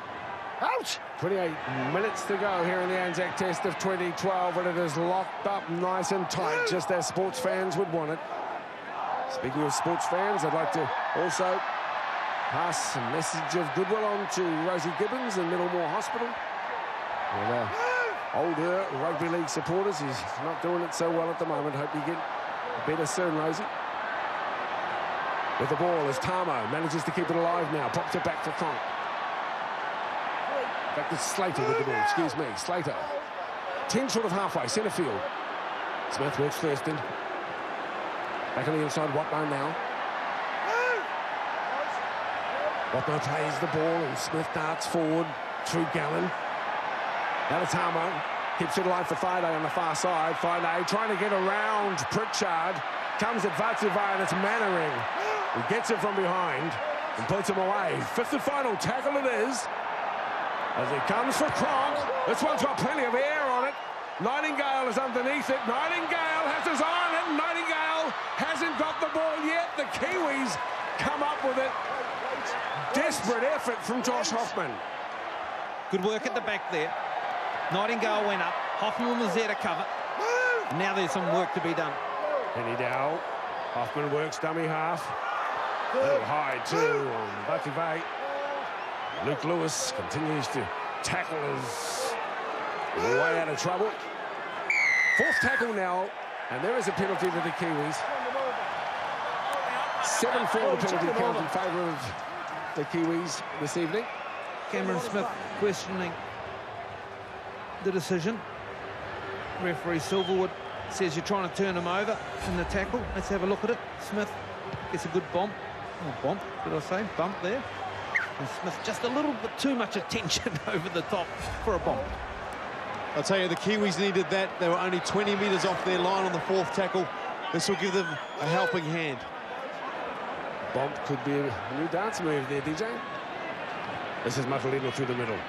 Ouch! 28 minutes to go here in the Anzac Test of 2012, and it is locked up nice and tight, just as sports fans would want it. Speaking of sports fans, I'd like to also Pass a message of goodwill on to Rosie Gibbons in Middlemore Hospital. With older rugby league supporters, he's not doing it so well at the moment. Hope you get better soon, Rosie. With the ball as Tamo manages to keep it alive now. Pops it back to Cronk. Back to Slater with the ball, excuse me. Slater. 10 short of halfway, centre field. Smith works first in. Back on the inside, Watmo now. Watmo plays the ball and Smith darts forward through Gallen. Now to Tamo. Keeps it alive for Friday on the far side. Friday trying to get around Pritchard. Comes at Vatsuvai and it's Mannering. He gets it from behind and puts him away. Fifth and final tackle it is. As it comes for Cronk. This one's got plenty of air on it. Nightingale is underneath it. Nightingale has his eye on it. Nightingale hasn't got the ball yet. The Kiwis come up with it. Desperate effort from Josh Hoffman. Good work at the back there. Nightingale went up. Hoffman was there to cover. Now there's some work to be done. Penny Dowell. Hoffman works dummy half. A little high too on Batuvei. Luke Lewis continues to tackle his way out of trouble. Fourth tackle now, and there is a penalty to the Kiwis. 7-4 the penalty count in favour of the Kiwis this evening. Cameron Smith questioning the decision. Referee Silverwood says you're trying to turn him over in the tackle. Let's have a look at it. Smith gets a good bump. Oh, bump, did I say? Bump there. And Smith just a little bit too much attention over the top for a bump. I'll tell you, the Kiwis needed that. They were only 20 metres off their line on the fourth tackle. This will give them a helping hand. Bump could be a new dance move there, DJ. This is Matalino through the middle.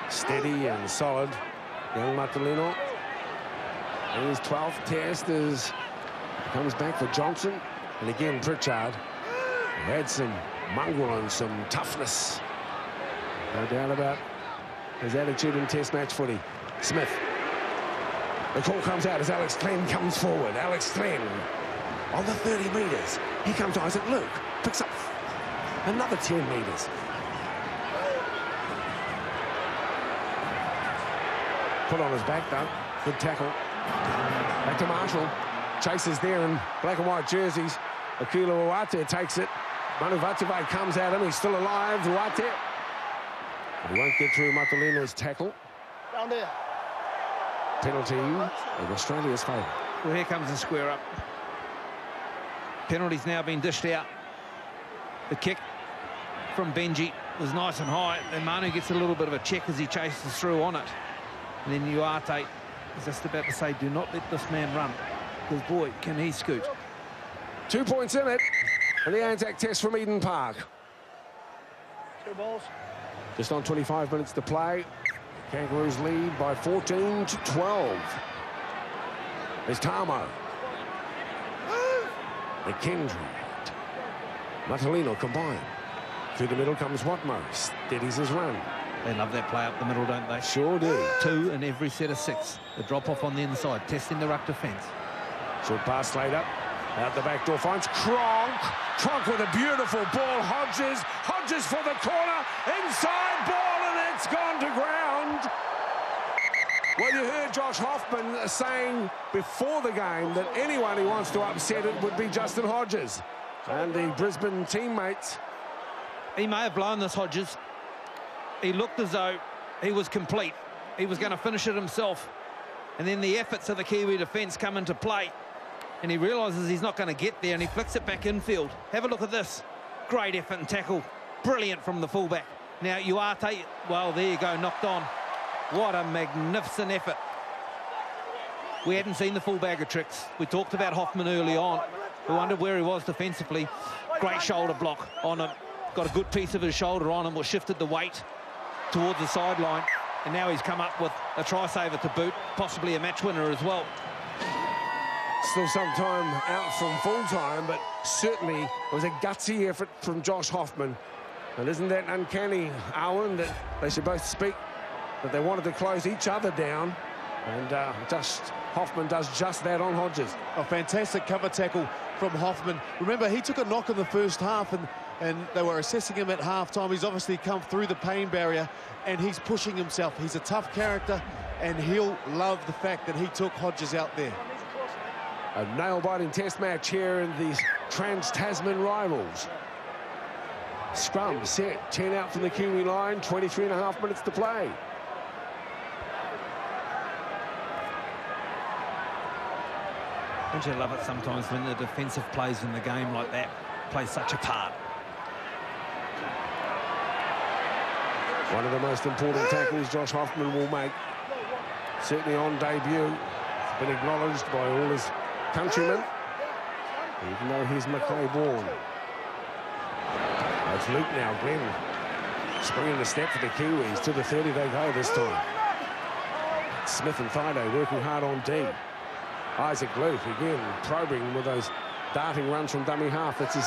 Steady and solid, young Matalino. And his 12th test as comes back for Johnson. And again, Pritchard had some mongrel and some toughness. No doubt about his attitude in test match footy. Smith. The call comes out as Alex Glenn comes forward. Alex Glenn on the 30 metres. Here comes Isaac Luke. Picks up another 10 metres. Put on his back though. Good tackle. Back to Marshall. Chases there in black and white jerseys. Akila Uate takes it. Manu Vatsuvei comes at him. He's still alive. Uate. He won't get through Matalino's tackle. Down there. Penalty in Australia's favour. Well, here comes the square up. Penalty's now been dished out. The kick from Benji was nice and high. Then Manu gets a little bit of a check as he chases through on it. And then Uate is just about to say, do not let this man run. Because, boy, can he scoot. 2 points in it. And the Anzac test from Eden Park. 2 balls. Just on 25 minutes to play. Kangaroos lead by 14-12. There's Tamo. McKendry. Matalino combined. Through the middle comes Watmo. Steadies his run. They love that play up the middle, don't they? Sure do. 2 in every set of 6. The drop-off on the inside, testing the ruck defence. Short pass Slater. Out the back door finds Cronk. Cronk with a beautiful ball. Hodges. Hodges for the corner. Inside ball and it's gone to ground. Well, you heard Josh Hoffman saying before the game that anyone who wants to upset it would be Justin Hodges. And the Brisbane teammates. He may have blown this, Hodges. He looked as though he was complete. He was going to finish it himself. And then the efforts of the Kiwi defence come into play. And he realises he's not going to get there and he flicks it back infield. Have a look at this. Great effort and tackle. Brilliant from the fullback. Now, Uate, well, there you go, knocked on. What a magnificent effort. We hadn't seen the full bag of tricks. We talked about Hoffman early on. We wondered where he was defensively. Great shoulder block on him. Got a good piece of his shoulder on him, or shifted the weight towards the sideline. And now he's come up with a try-saver to boot, possibly a match winner as well. Still some time out from full-time, but certainly it was a gutsy effort from Josh Hoffman. And isn't that uncanny, Owen, that they should both speak, that they wanted to close each other down. And Hoffman does just that on Hodges. A fantastic cover tackle from Hoffman. Remember, he took a knock in the first half, and and they were assessing him at half-time. He's obviously come through the pain barrier, and he's pushing himself. He's a tough character, and he'll love the fact that he took Hodges out there. A nail-biting test match here in these Trans-Tasman rivals. Scrum set, 10 out from the Kiwi line, 23.5 minutes to play. Don't you love it sometimes when the defensive plays in the game like that play such a part? One of the most important tackles Josh Hoffman will make, certainly on debut. It's been acknowledged by all his countrymen, even though he's Mackay born. It's Luke now. Glenn springing the step for the Kiwis. To the 30 they go this time. Smith and Fido working hard on D. Isaac Luke again probing with those darting runs from dummy half. That's his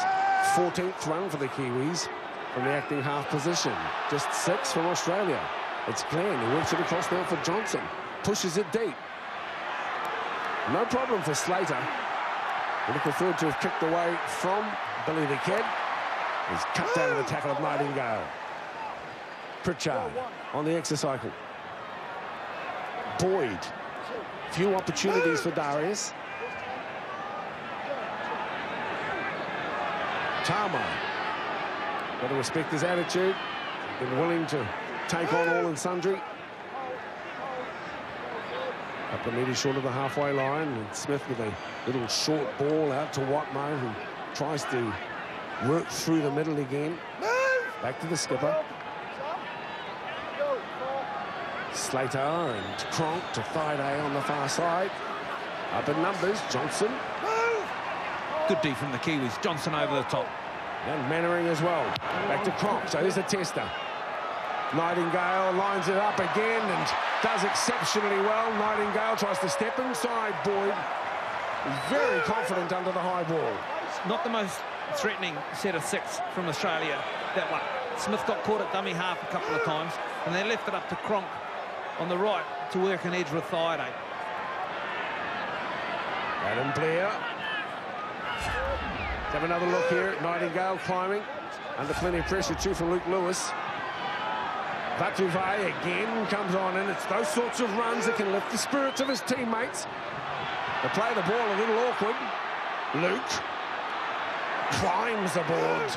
14th run for the Kiwis from the acting half position. Just 6 from Australia. It's Glenn who works it across now for Johnson. Pushes it deep. No problem for Slater. Would have preferred to have kicked away from Billy the Kid. He's cut down to the tackle of Nightingale. Pritchard on the exercycle. Boyd. Few opportunities for Darius. Tamo. Got to respect his attitude. Been willing to take on all and sundry. Up a metre short of the halfway line. And Smith with a little short ball out to Watmo, who tries to work through the middle again. Back to the skipper. Slater and Cronk to Friday on the far side. Up in numbers, Johnson. Good D from the Kiwis. Johnson over the top. And Mannering as well. Back to Cronk, so here's the tester. Nightingale lines it up again and does exceptionally well. Nightingale tries to step inside Boyd. He's very confident under the high ball. Not the most threatening set of 6 from Australia, that one. Smith got caught at dummy half a couple of times, and they left it up to Cronk on the right to work an edge with Friday. Adam Blair. Let's have another look here at Nightingale climbing. Under plenty of pressure too from Luke Lewis. Vatuvei again comes on, and it's those sorts of runs that can lift the spirits of his teammates. They play the ball a little awkward. Luke climbs aboard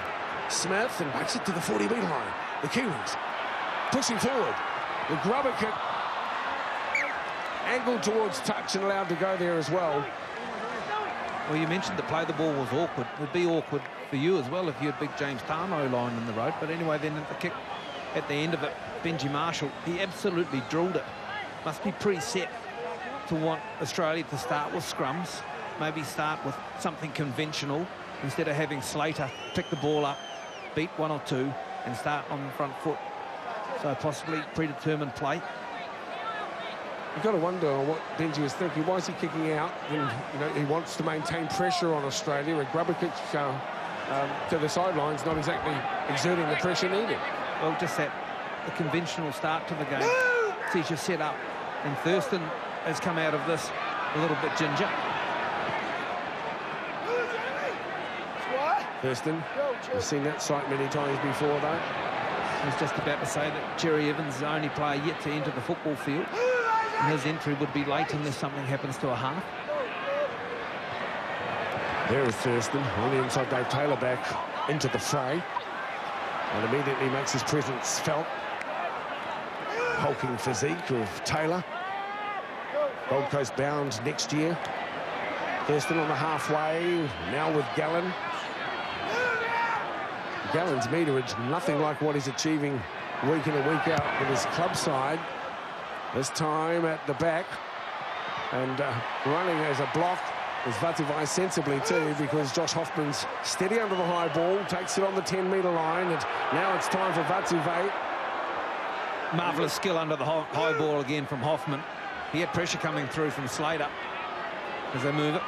Smith and makes it to the 40-metre line. The Kiwis pushing forward. The grubber kick angled towards touch and allowed to go there as well. Well, you mentioned that play the ball was awkward. It would be awkward for you as well if you had big James Tamo lying in the road. But anyway, then at the kick at the end of it, Benji Marshall, he absolutely drilled it. Must be preset to want Australia to start with scrums, maybe start with something conventional instead of having Slater pick the ball up, beat 1 or 2 and start on the front foot. So possibly predetermined play. You've got to wonder what Benji is thinking. Why is he kicking out? And, you know, he wants to maintain pressure on Australia. A grubber kick to the sidelines, not exactly exerting the pressure needed. Well, just that the conventional start to the game sees you set up, and Thurston has come out of this a little bit ginger. Thurston, we've seen that sight many times before, though. I was just about to say that Jerry Evans is the only player yet to enter the football field, and his entry would be late unless something happens to a half. There is Thurston on the inside. Dave Taylor back into the fray and immediately makes his presence felt. Hulking physique of Taylor. Gold Coast bound next year. Thurston on the halfway, now with Gallen. Gallen's meterage, nothing like what he's achieving week in and week out with his club side. This time at the back. And running as a block is Vatuvei sensibly too, because Josh Hoffman's steady under the high ball, takes it on the 10-metre line, and now it's time for Vatuvei. Marvellous skill under the high ball again from Hoffman. He had pressure coming through from Slater as they move it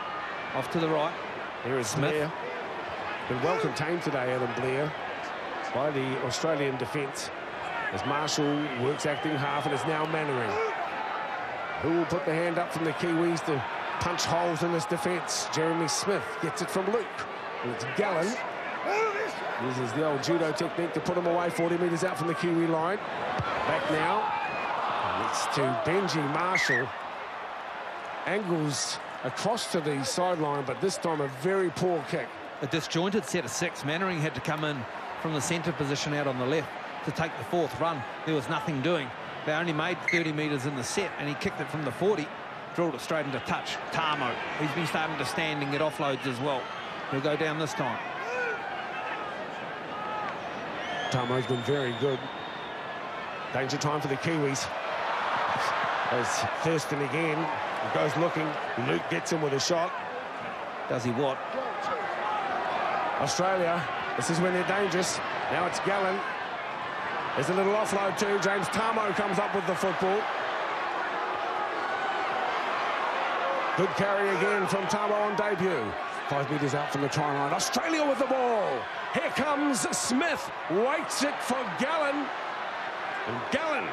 off to the right. Here is Smith. Blair. Been well contained today, Adam Blair, by the Australian defence, as Marshall works acting half, and it's now Mannering, who will put the hand up from the Kiwis to punch holes in this defence. Jeremy Smith gets it from Luke, and it's Gallen. Uses the old judo technique to put him away 40 metres out from the Kiwi line. Back now. It's to Benji Marshall. Angles across to the sideline, but this time a very poor kick. A disjointed set of 6. Mannering had to come in from the centre position out on the left to take the 4th run. There was nothing doing. They only made 30 metres in the set, and he kicked it from the 40, drilled it straight into touch. Tamo, he's been starting to stand and get offloads as well. He'll go down this time. Tamo's been very good. Danger time for the Kiwis. As Thurston again goes looking. Luke gets him with a shot. Does he what? Australia, this is when they're dangerous. Now it's Gallen. There's a little offload too. James Tamo comes up with the football. Good carry again from Tamo on debut. 5 metres out from the try line. Australia with the ball. Here comes Smith. Waits it for Gallen. And Gallen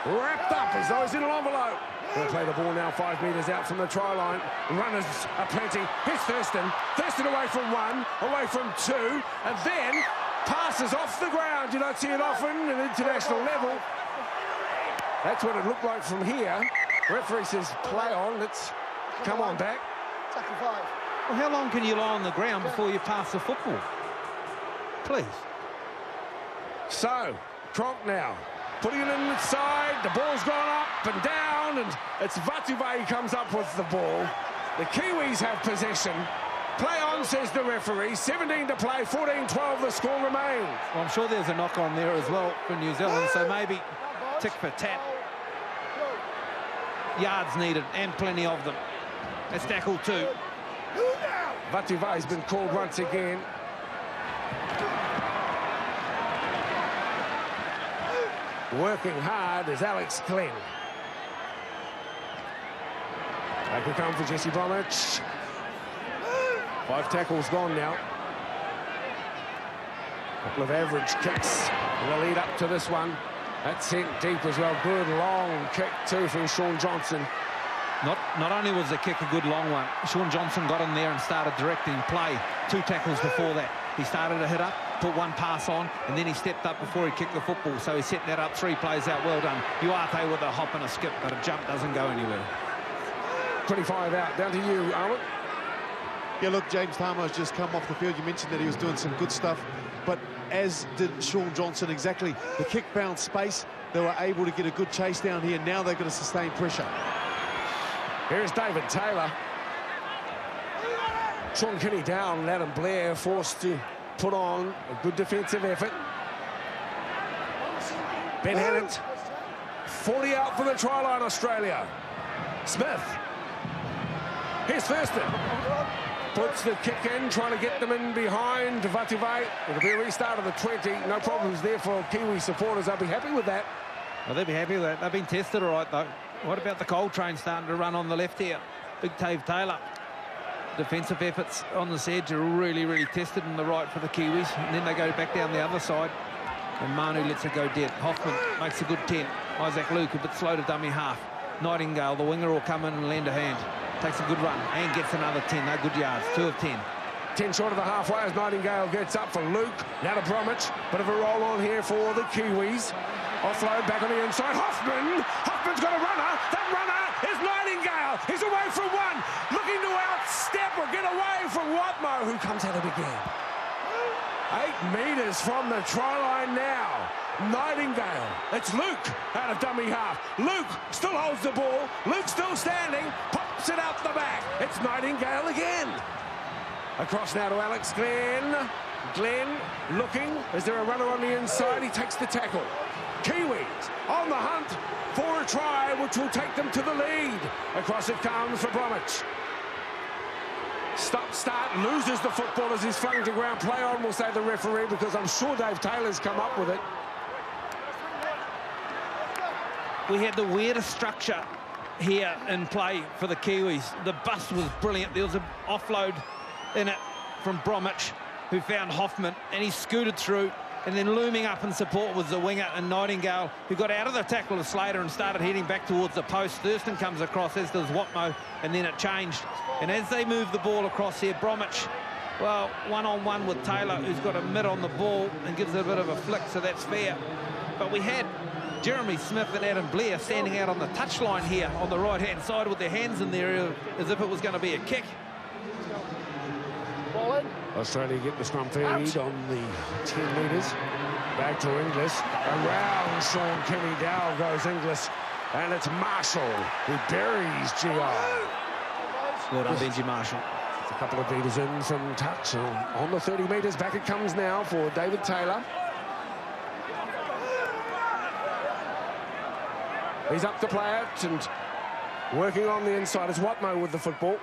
wrapped up as though he's in an envelope. They'll play the ball now 5 metres out from the try line. Runners are plenty. Here's Thurston. Thurston away from 1, away from 2, and then passes off the ground. You don't see it often at international level. That's what it looked like from here. Referee says play on. Let's come on back. Well, how long can you lie on the ground before you pass the football? Please. So, Cronk now. Putting it inside, the ball's gone up and down, and it's Vatuvei comes up with the ball. The Kiwis have possession. Play on, says the referee. 17 to play, 14-12, the score remains. Well, I'm sure there's a knock on there as well for New Zealand, so maybe tick for tat. Yards needed, and plenty of them. That's tackle 2. Vatuvei's been called once again. Working hard is Alex Glenn. Back will come for Jesse Bromwich. 5 tackles gone now. Couple of average kicks in the lead up to this one. That's sent deep as well. Good long kick too from Sean Johnson. Not only was the kick a good long one, Sean Johnson got in there and started directing play. 2 tackles before that. He started to hit up, put 1 pass on, and then he stepped up before he kicked the football. So he set that up, 3 plays out. Well done. Uate with a hop and a skip, but a jump doesn't go anywhere. 25 out. Down to you, Arwen. Yeah, look, James Tamo's just come off the field. You mentioned that he was doing some good stuff, but as did Sean Johnson, exactly. The kick bounce space, they were able to get a good chase down here. Now they're going to sustain pressure. Here's David Taylor. Sean Kinney down, Adam Blair forced to put on a good defensive effort. Ben Hannant, 40 out for the try line, Australia. Smith. Here's Thurston. Puts the kick in, trying to get them in behind Vatuvei. It'll be a restart of the 20. No problems there for Kiwi supporters. They'll be happy with that. Well, they'll be happy with that. They've been tested all right, though. What about the Coltrane starting to run on the left here? Big Dave Taylor. Defensive efforts on this edge are really, really tested in the right for the Kiwis. And then they go back down the other side. And Manu lets it go dead. Hoffman makes a good 10. Isaac Luke a bit slow to dummy half. Nightingale, the winger, will come in and lend a hand. Takes a good run and gets another 10. No good yards. 2 of 10. 10 short of the halfway as Nightingale gets up for Luke. Now to Bromwich. Bit of a roll on here for the Kiwis. Offload back on the inside. Hoffman. Hoffman's got a runner. That runner is Nightingale. He's away from 1. Looking to outstep or get away from Watmo, who comes at it again. 8 metres from the try line now. Nightingale. It's Luke out of dummy half. Luke still holds the ball. Luke still standing. Pops it out the back. It's Nightingale again. Across now to Alex Glenn. Glenn looking. Is there a runner on the inside? He takes the tackle. Kiwis on the hunt for a try which will take them to the lead. Across it comes for Bromwich. Stop, start, loses the football as he's flung to ground. Play on, will say the referee, because I'm sure Dave Taylor's come up with it. We had the weirdest structure here in play for the Kiwis. The bust was brilliant. There was an offload in it from Bromwich, who found Hoffman, and he scooted through, and then looming up in support was the winger and Nightingale, who got out of the tackle of Slater and started heading back towards the post. Thurston comes across, as does Watmo, and then it changed. And as they move the ball across here, Bromwich Well, one-on-one with Taylor, who's got a mid on the ball and gives it a bit of a flick, so that's fair. But we had Jeremy Smith and Adam Blair standing out on the touchline here on the right-hand side with their hands in the area as if it was going to be a kick. Australia get the scrum feed on the 10 metres. Back to Inglis. Around Sean Kenny Dow goes Inglis. And it's Marshall who buries GI. Well done, Benji Marshall. It's a couple of metres in from touch. On the 30 metres, back it comes now for David Taylor. He's up to play it and working on the inside. It's Watmo with the football.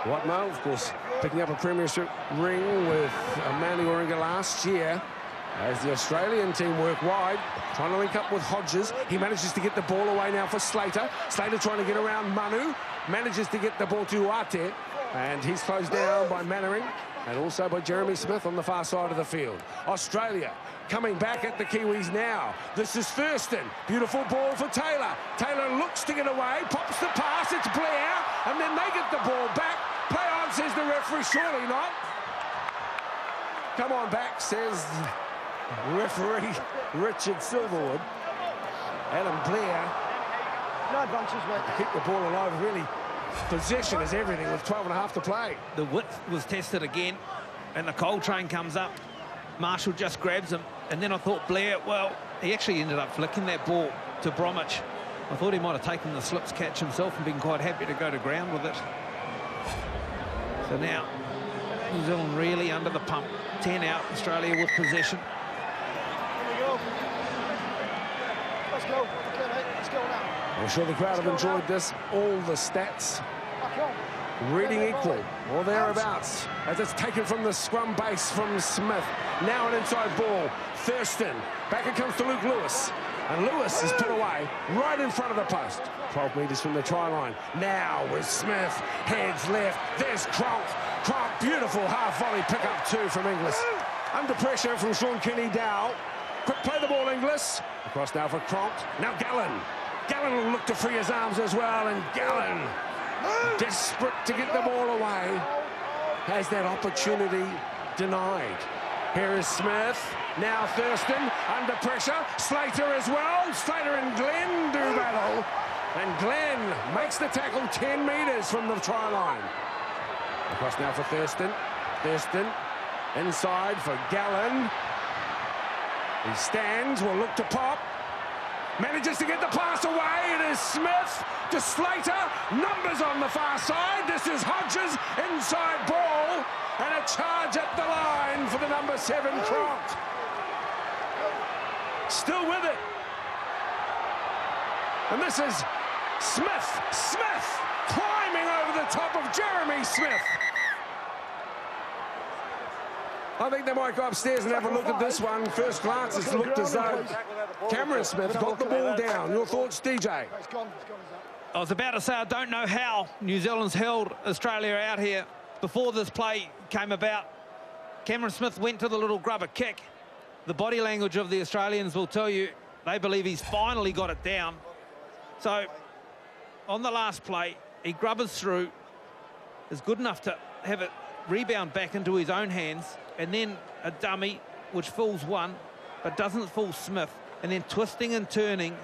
Watmo, of course, picking up a premiership ring with Manly Warringah last year as the Australian team work wide, trying to link up with Hodges. He manages to get the ball away now for Slater. Slater trying to get around Manu, manages to get the ball to Uate, and he's closed down by Mannering and also by Jeremy Smith on the far side of the field. Australia coming back at the Kiwis now. This is Thurston. Beautiful ball for Taylor. Taylor looks to get away, pops the pass, it's Blair, and then they get the ball back. Play on, says the referee, surely not. Come on back, says referee Richard Silverwood. Adam Blair. No advances, mate. Keep the ball alive, really. Possession is everything with 12.5 to play. The width was tested again, and the coal train comes up. Marshall just grabs him, and then I thought Blair, well, he actually ended up flicking that ball to Bromwich. I thought he might have taken the slips catch himself and been quite happy to go to ground with it. So now, New Zealand really under the pump. 10 out, Australia with possession. Here we go. Let's go. Okay, mate. Let's go now. I'm sure the crowd have enjoyed this. All the stats Back on. reading equal or thereabouts as it's taken from the scrum base from Smith. Now an inside ball. Thurston. Back it comes to Luke Lewis. And Lewis is put away right in front of the post. 12 metres from the try line. Now with Smith. Heads left. There's Cronk. Cronk, beautiful half volley pick-up two from Inglis. Under pressure from Sean Kenny Dow. Quick play the ball, Inglis. Across now for Cronk. Now Gallen. Gallen will look to free his arms as well. And Gallen, desperate to get the ball away, has that opportunity denied. Here is Smith. Now Thurston under pressure. Slater as well. Slater and Glenn do battle. And Glenn makes the tackle 10 metres from the try line. Across now for Thurston. Thurston inside for Gallen. He stands, will look to pop. Manages to get the pass away. It is Smith to Slater. Numbers on the far side. This is Hodges. Inside ball. And a charge at the line for the number 7 Cronk. Still with it. And this is Smith. Smith climbing over the top of Jeremy Smith. I think they might go upstairs and have a look at this one. First glance, it's looked as though Cameron Smith got the ball down. Your thoughts, DJ? I was about to say, I don't know how New Zealand's held Australia out here before this play came about. Cameron Smith went to the little grubber kick. The body language of the Australians will tell you they believe he's finally got it down. So, on the last play, he grubbers through, is good enough to have it rebound back into his own hands, and then a dummy which fools one but doesn't fool Smith, and then twisting and turning,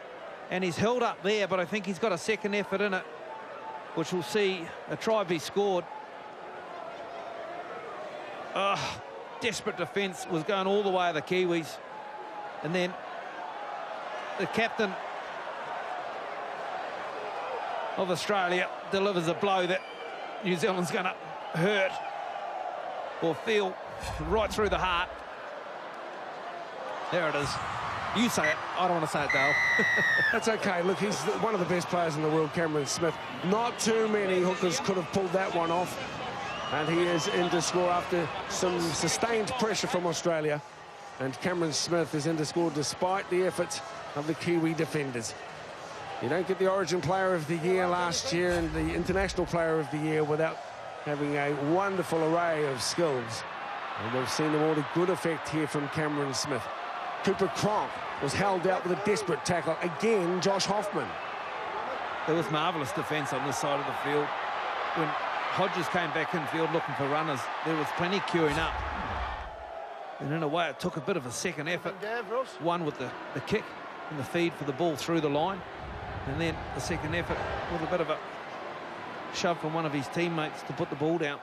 and he's held up there, but I think he's got a second effort in it, which will see a try be scored. Desperate defence was going all the way of the Kiwis, and then the captain of Australia delivers a blow that New Zealand's going to hurt or feel right through the heart. There it is. You say it. I don't want to say it, Dale. That's okay. Look, he's one of the best players in the world, Cameron Smith. Not too many hookers could have pulled that one off. And he is in to score after some sustained pressure from Australia. And Cameron Smith is in to score despite the efforts of the Kiwi defenders. You don't get the Origin Player of the Year last year and the International Player of the Year without having a wonderful array of skills. And we've seen them all to good effect here from Cameron Smith. Cooper Cronk was held out with a desperate tackle. Again, Josh Hoffman. There was marvellous defence on this side of the field when Hodges came back infield looking for runners. There was plenty queuing up. And in a way, it took a bit of a second effort. One with the kick and the feed for the ball through the line. And then the second effort with a bit of a shove from one of his teammates to put the ball down.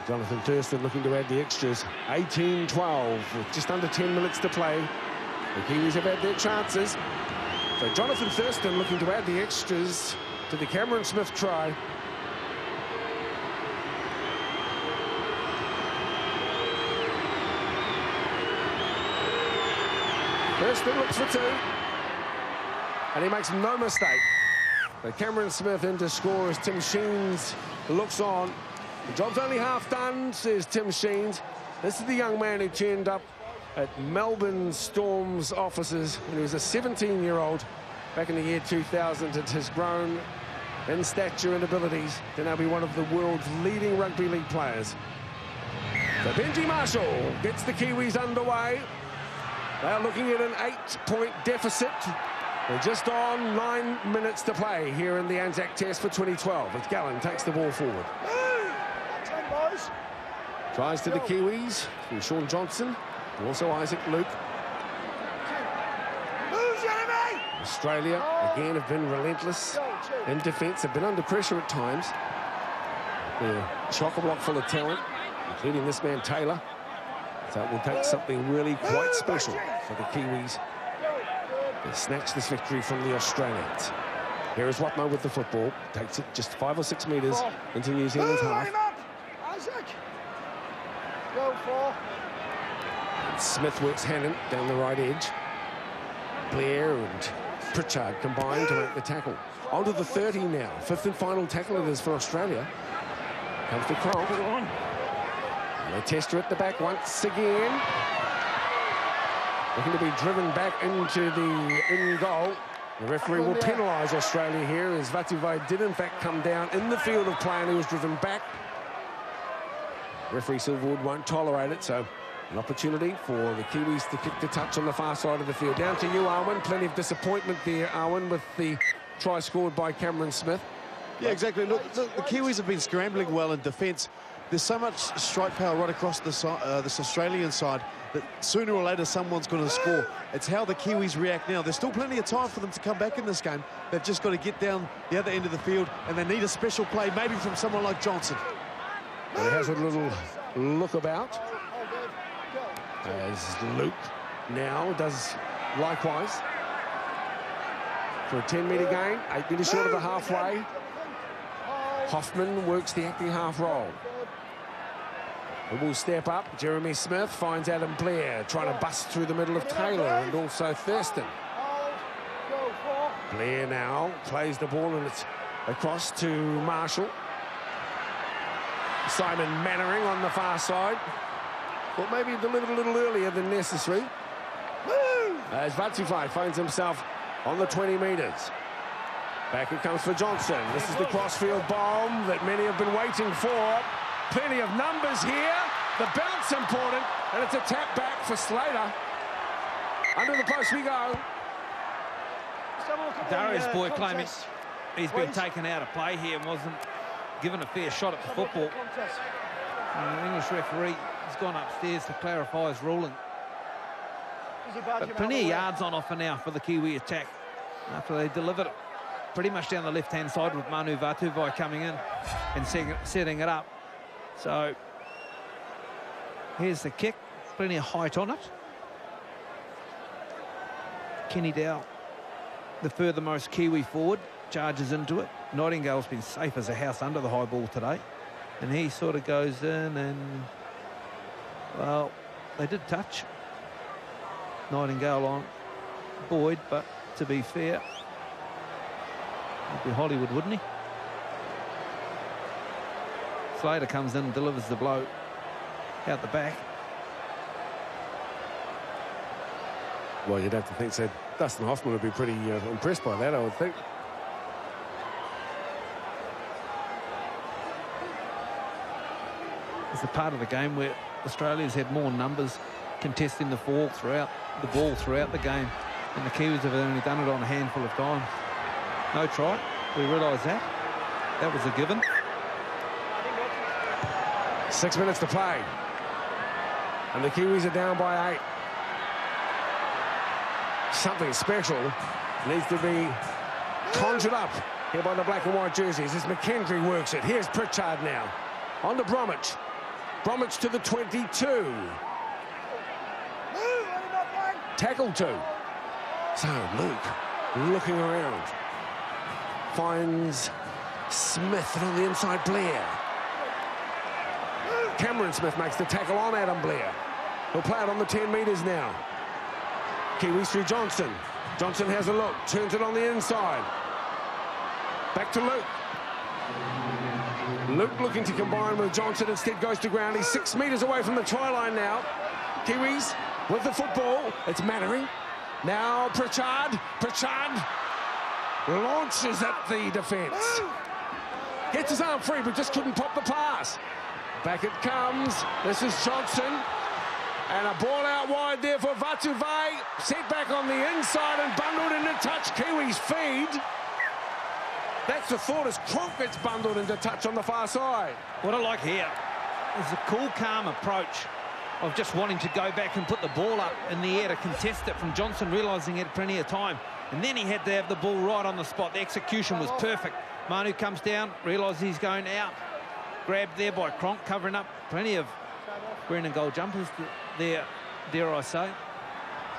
Jonathan Thurston looking to add the extras. 18-12 with just under 10 minutes to play. The Kiwis have had their chances. So Jonathan Thurston looking to add the extras to the Cameron Smith try. Thurston looks for 2. And he makes no mistake. So Cameron Smith in to score as Tim Sheens looks on. The job's only half done, says Tim Sheens. This is the young man who turned up at Melbourne Storm's offices when he was a 17-year-old back in the year 2000 and has grown in stature and abilities to now be one of the world's leading rugby league players. So Benji Marshall gets the Kiwis underway. They're looking at an 8-point deficit. We're just on 9 minutes to play here in the Anzac Test for 2012 as Gallen takes the ball forward. Tries to the Kiwis through Sean Johnson, and also Isaac Luke. Australia, again, have been relentless in defence, have been under pressure at times. They're chock-a-block full of talent, including this man, Taylor. So it will take something really quite special for the Kiwis to snatch this victory from the Australians. Here is Watmo with the football. Takes it just 5 or 6 metres into New Zealand's half. And Smith works Hannon down the right edge. Blair and Pritchard combined to make the tackle. On to the 30 now. 5th and final tackle it is for Australia. Comes to Kroll. And they test her at the back once again. Looking to be driven back into the in goal. The referee will penalise Australia here as Vatuvai did in fact come down in the field of play and he was driven back. Referee Silverwood won't tolerate it, so an opportunity for the Kiwis to kick the touch on the far side of the field. Down to you, Arwen. Plenty of disappointment there, Arwen, with the try scored by Cameron Smith. Yeah, exactly. Look, the Kiwis have been scrambling well in defence. There's so much strike power right across this Australian side that sooner or later someone's going to score. It's how the Kiwis react now. There's still plenty of time for them to come back in this game. They've just got to get down the other end of the field, and they need a special play, maybe from someone like Johnson. And he has a little look about as Luke now does likewise for a 10-metre gain, 8 metres short of the halfway. Hoffman works the acting half roll. And will step up. Jeremy Smith finds Adam Blair trying to bust through the middle of Taylor and also Thurston. Blair now plays the ball and it's across to Marshall. Simon Mannering on the far side. But maybe delivered a little earlier than necessary. As Vatuvai finds himself on the 20 metres. Back it comes for Johnson. This is the crossfield bomb that many have been waiting for. Plenty of numbers here. The bounce important. And it's a tap back for Slater. Under the post we go. Darius Boyd claiming he's been taken out of play here and wasn't given a fair shot at the football. And the English referee has gone upstairs to clarify his ruling. But plenty of yards on offer now for the Kiwi attack after they delivered it pretty much down the left-hand side with Manu Vatuvai coming in and setting it up. So here's the kick, plenty of height on it. Kenny Dow, the furthermost Kiwi forward, charges into it. Nightingale's been safe as a house under the high ball today. And he sort of goes in and, well, they did touch Nightingale on Boyd, but to be fair, it'd be Hollywood, wouldn't he? Slater comes in and delivers the blow out the back. Well, you'd have to think so. Dustin Hoffman would be pretty impressed by that, I would think. It's a part of the game where Australia's had more numbers contesting the ball throughout the game, and the Kiwis have only done it on a handful of times. No try. We realise that. That was a given. 6 minutes to play. And the Kiwis are down by 8. Something special needs to be conjured up here by the black and white jerseys as McKendry works it. Here's Pritchard now. On to Bromwich. Bromwich to the 22. Tackle 2. So Luke looking around. Finds Smith, and on the inside Blair. Cameron Smith makes the tackle on Adam Blair. He'll play it on the 10 metres now. Kiwis through Johnson. Johnson has a look, turns it on the inside. Back to Luke. Luke looking to combine with Johnson, instead goes to ground. He's 6 metres away from the try line now. Kiwis with the football. It's Mannering. Now Pritchard. Pritchard launches at the defence. Gets his arm free, but just couldn't pop the pass. Back it comes. This is Johnson. And a ball out wide there for Vatuvei. Set back on the inside and bundled into touch. Kiwis feed. That's the thought as Cronk gets bundled into touch on the far side. What I like here is a cool, calm approach of just wanting to go back and put the ball up in the air to contest it from Johnson, realising he had plenty of time. And then he had to have the ball right on the spot. The execution was perfect. Manu comes down, realises he's going out. Grabbed there by Cronk, covering up plenty of green and gold jumpers there, dare I say.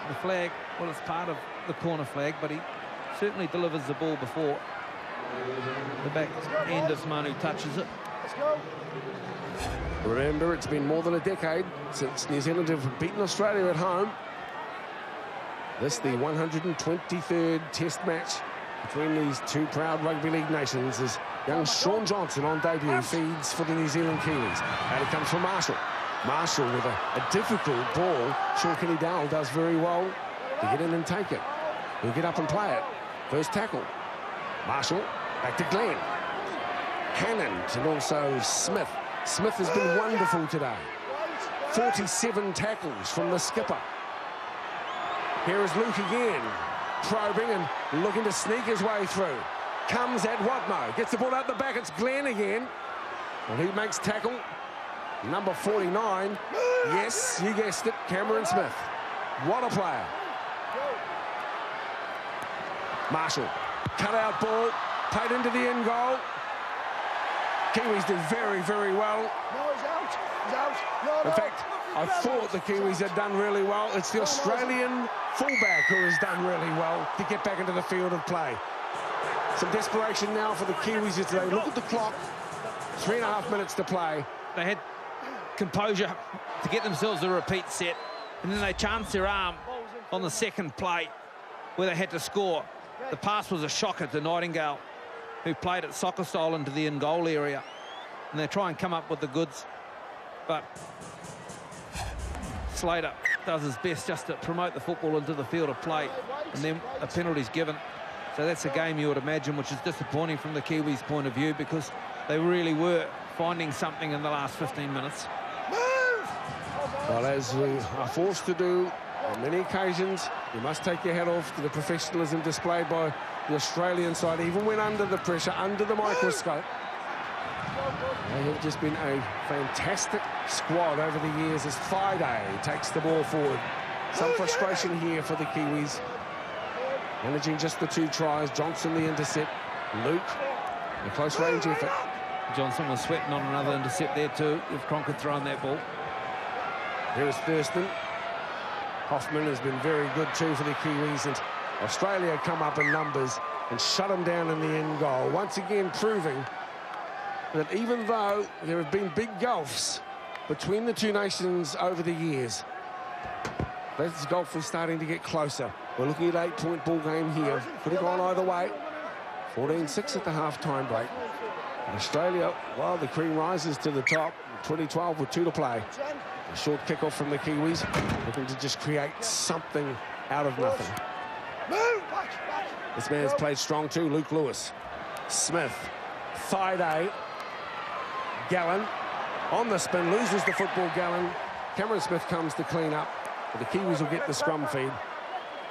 The flag, well, it's part of the corner flag, but he certainly delivers the ball before the back end of Manu touches it. Remember, it's been more than a decade since New Zealand have beaten Australia at home. This, the 123rd Test match between these two proud rugby league nations, as young Sean Johnson on debut feeds for the New Zealand Kiwis. And it comes from Marshall. Marshall with a difficult ball. Sean Kenny-Dowell does very well to get in and take it. He'll get up and play it. First tackle. Marshall, back to Glenn. Hannon and also Smith. Smith has been wonderful today. 47 tackles from the skipper. Here is Luke again, probing and looking to sneak his way through. Comes at Watmo, gets the ball out the back, it's Glenn again. And he makes tackle, number 49. Yes, you guessed it, Cameron Smith. What a player. Marshall, cut out ball, played into the end goal. Kiwis did very, very well. No, he's out. He's out. No, in fact, I thought the Kiwis had done really well. It's the Australian fullback who has done really well to get back into the field of play. Some desperation now for the Kiwis as they look at the clock. 3.5 minutes to play. They had composure to get themselves a repeat set, and then they chanced their arm on the second play where they had to score. The pass was a shocker to Nightingale, who played it soccer style into the in-goal area. And they try and come up with the goods, but Slater does his best just to promote the football into the field of play, and then a penalty's given. So that's a game, you would imagine, which is disappointing from the Kiwis' point of view, because they really were finding something in the last 15 minutes. Well, as we are forced to do on many occasions, you must take your hat off to the professionalism displayed by the Australian side, even when under the pressure, under the microscope. They have just been a fantastic squad over the years as Friday takes the ball forward. Some frustration here for the Kiwis. Managing just the 2 tries. Johnson the intercept. Luke, a close range effort. Johnson was sweating on another intercept there too, if Cronk had thrown that ball. Here is Thurston. Hoffman has been very good too for the Kiwis, and Australia come up in numbers and shut them down in the end goal. Once again proving that even though there have been big gulfs between the two nations over the years, this gulf is starting to get closer. We're looking at 8-point ball game here. Could have gone either way. 14-6 at the half-time break. And Australia, well, the cream rises to the top. 2012 with 2 to play. A short kick-off from the Kiwis, looking to just create something out of nothing. This man's played strong too, Luke Lewis. Smith, Thaiday. Gallen on the spin, loses the football, Gallen. Cameron Smith comes to clean up, but the Kiwis will get the scrum feed.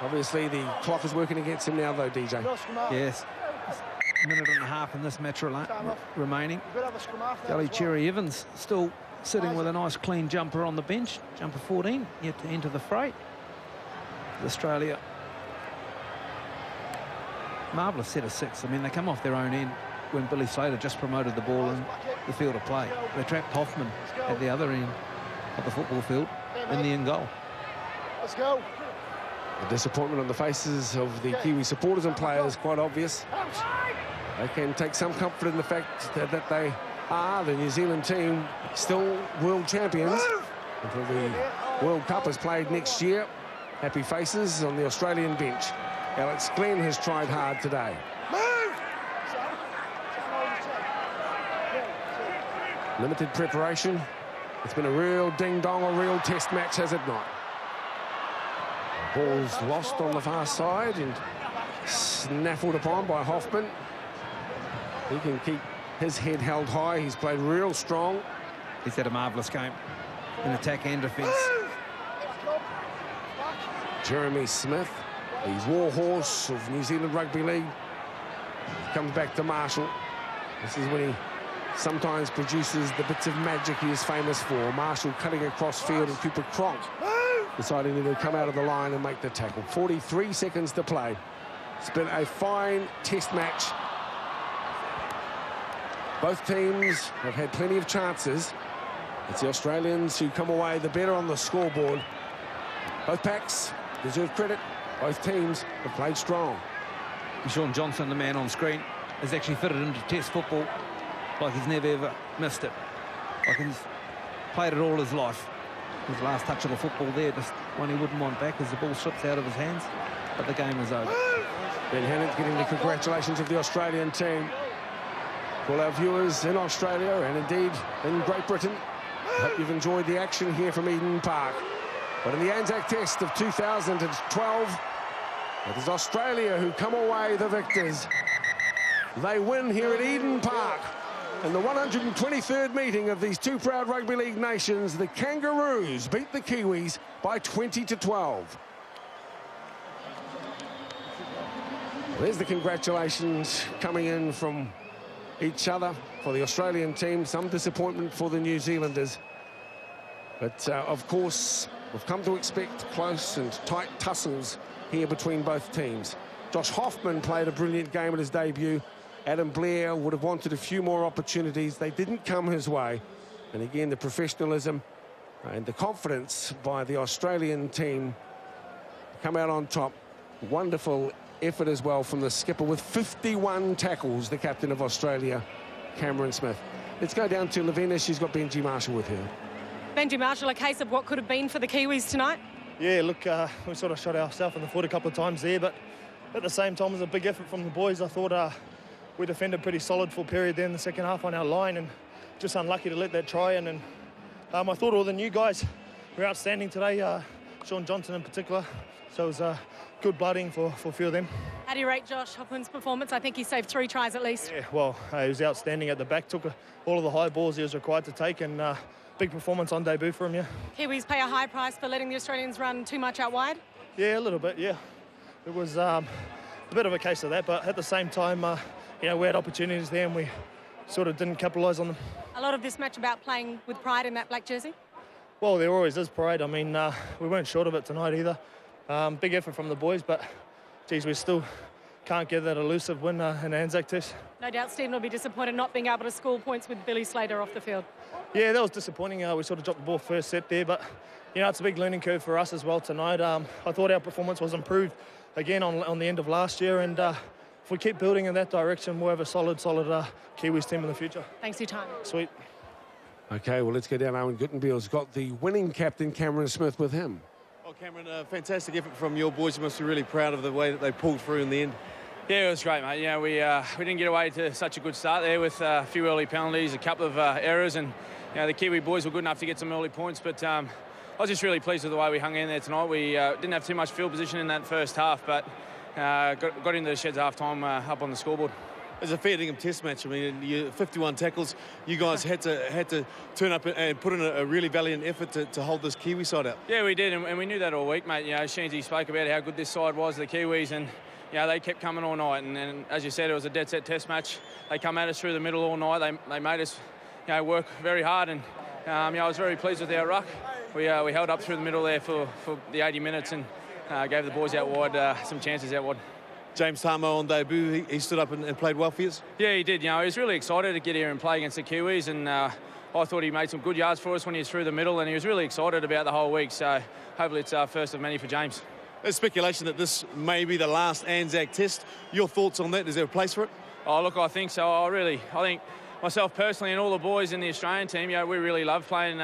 Obviously, the clock is working against him now, though, DJ. Yes. A minute and a half in this match remaining. Kelly Cherry Evans still sitting with a nice clean jumper on the bench, jumper 14, yet to enter the fray. Australia, marvellous set of 6. I mean, they come off their own end when Billy Slater just promoted the ball in the field of play. They trapped Hoffman at the other end of the football field in the end goal. Let's go. The disappointment on the faces of the Kiwi supporters and players quite obvious. They can take some comfort in the fact that they are the New Zealand team, still world champions until the World Cup is played next year. Happy faces on the Australian bench. Alex Glenn has tried hard today. Limited preparation. It's been a real ding-dong, a real test match, has it not? Ball's lost on the far side and snaffled upon by Hoffman. He can keep his head held high. He's played real strong. He's had a marvellous game in attack and defence. Jeremy Smith, the warhorse of New Zealand Rugby League, comes back to Marshall. This is when he sometimes produces the bits of magic he is famous for. Marshall cutting across field and Cooper Cronk deciding to come out of the line and make the tackle. 43 seconds to play. It's been a fine test match. Both teams have had plenty of chances. It's the Australians who come away the better on the scoreboard. Both packs deserve credit. Both teams have played strong. And Shaun Johnson, the man on screen, has actually fitted into test football like he's never ever missed it. Like he's played it all his life. His last touch of the football there, just one he wouldn't want back as the ball slips out of his hands, but the game is over. Ben Hannant's getting the congratulations of the Australian team. For all our viewers in Australia and indeed in Great Britain, I hope you've enjoyed the action here from Eden Park. But in the Anzac Test of 2012, it is Australia who come away the victors. They win here at Eden Park. In the 123rd meeting of these two proud rugby league nations, the Kangaroos beat the Kiwis by 20-12. There's the congratulations coming in from each other for the Australian team. Some disappointment for the New Zealanders. But, of course, we've come to expect close and tight tussles here between both teams. Josh Hoffman played a brilliant game at his debut. Adam Blair would have wanted a few more opportunities. They didn't come his way. And again, the professionalism and the confidence by the Australian team come out on top. Wonderful effort as well from the skipper with 51 tackles, the captain of Australia, Cameron Smith. Let's go down to Lavina. She's got Benji Marshall with her. Benji Marshall, a case of what could have been for the Kiwis tonight? Yeah, look, we sort of shot ourselves in the foot a couple of times there, but at the same time, it was a big effort from the boys. I thought we defended pretty solid for a period there in the second half on our line, and just unlucky to let that try in. And I thought all the new guys were outstanding today, Shaun Johnson in particular. So it was good blooding for a few of them. How do you rate Josh Hoffman's performance? I think he saved 3 tries at least. Yeah, well, he was outstanding at the back, took all of the high balls he was required to take, and big performance on debut for him, yeah. Kiwis pay a high price for letting the Australians run too much out wide? Yeah, a little bit, yeah. It was a bit of a case of that, but at the same time, you know, we had opportunities there and we sort of didn't capitalise on them. A lot of this match about playing with pride in that black jersey? Well, there always is pride. I mean, we weren't short of it tonight either. Big effort from the boys, but, geez, we still can't get that elusive win in Anzac Test. No doubt Stephen will be disappointed not being able to score points with Billy Slater off the field. Yeah, that was disappointing. We sort of dropped the ball first set there, but, you know, it's a big learning curve for us as well tonight. I thought our performance was improved again on the end of last year, and if we keep building in that direction, we'll have a solid Kiwis team in the future. Thanks for your time. Sweet. OK, well, let's go down. Owen Guttenbeil's got the winning captain, Cameron Smith, with him. Well, Cameron, fantastic effort from your boys. You must be really proud of the way that they pulled through in the end. Yeah, it was great, mate. You know, we didn't get away to such a good start there with a few early penalties, a couple of errors, and you know, the Kiwi boys were good enough to get some early points. But I was just really pleased with the way we hung in there tonight. We didn't have too much field position in that first half, but got into the sheds half time up on the scoreboard. It's a fair dinkum test match. I mean, you 51 tackles. You guys had to turn up and put in a really valiant effort to hold this Kiwi side out. Yeah, we did, and we knew that all week, mate. You know, Sheensy spoke about how good this side was, the Kiwis, and you know, they kept coming all night. And as you said, it was a dead set test match. They come at us through the middle all night. They made us, you know, work very hard, and I was very pleased with our ruck. We held up through the middle there for the 80 minutes and gave the boys out wide some chances out wide. James Tamo on debut, he stood up and played well for you? Yeah, he did. He was really excited to get here and play against the Kiwis, and I thought he made some good yards for us when he was through the middle, and he was really excited about the whole week. So hopefully it's our first of many for James. There's speculation that this may be the last Anzac Test. Your thoughts on that? Is there a place for it? Oh, look, I think so. I think myself personally and all the boys in the Australian team, we really love playing,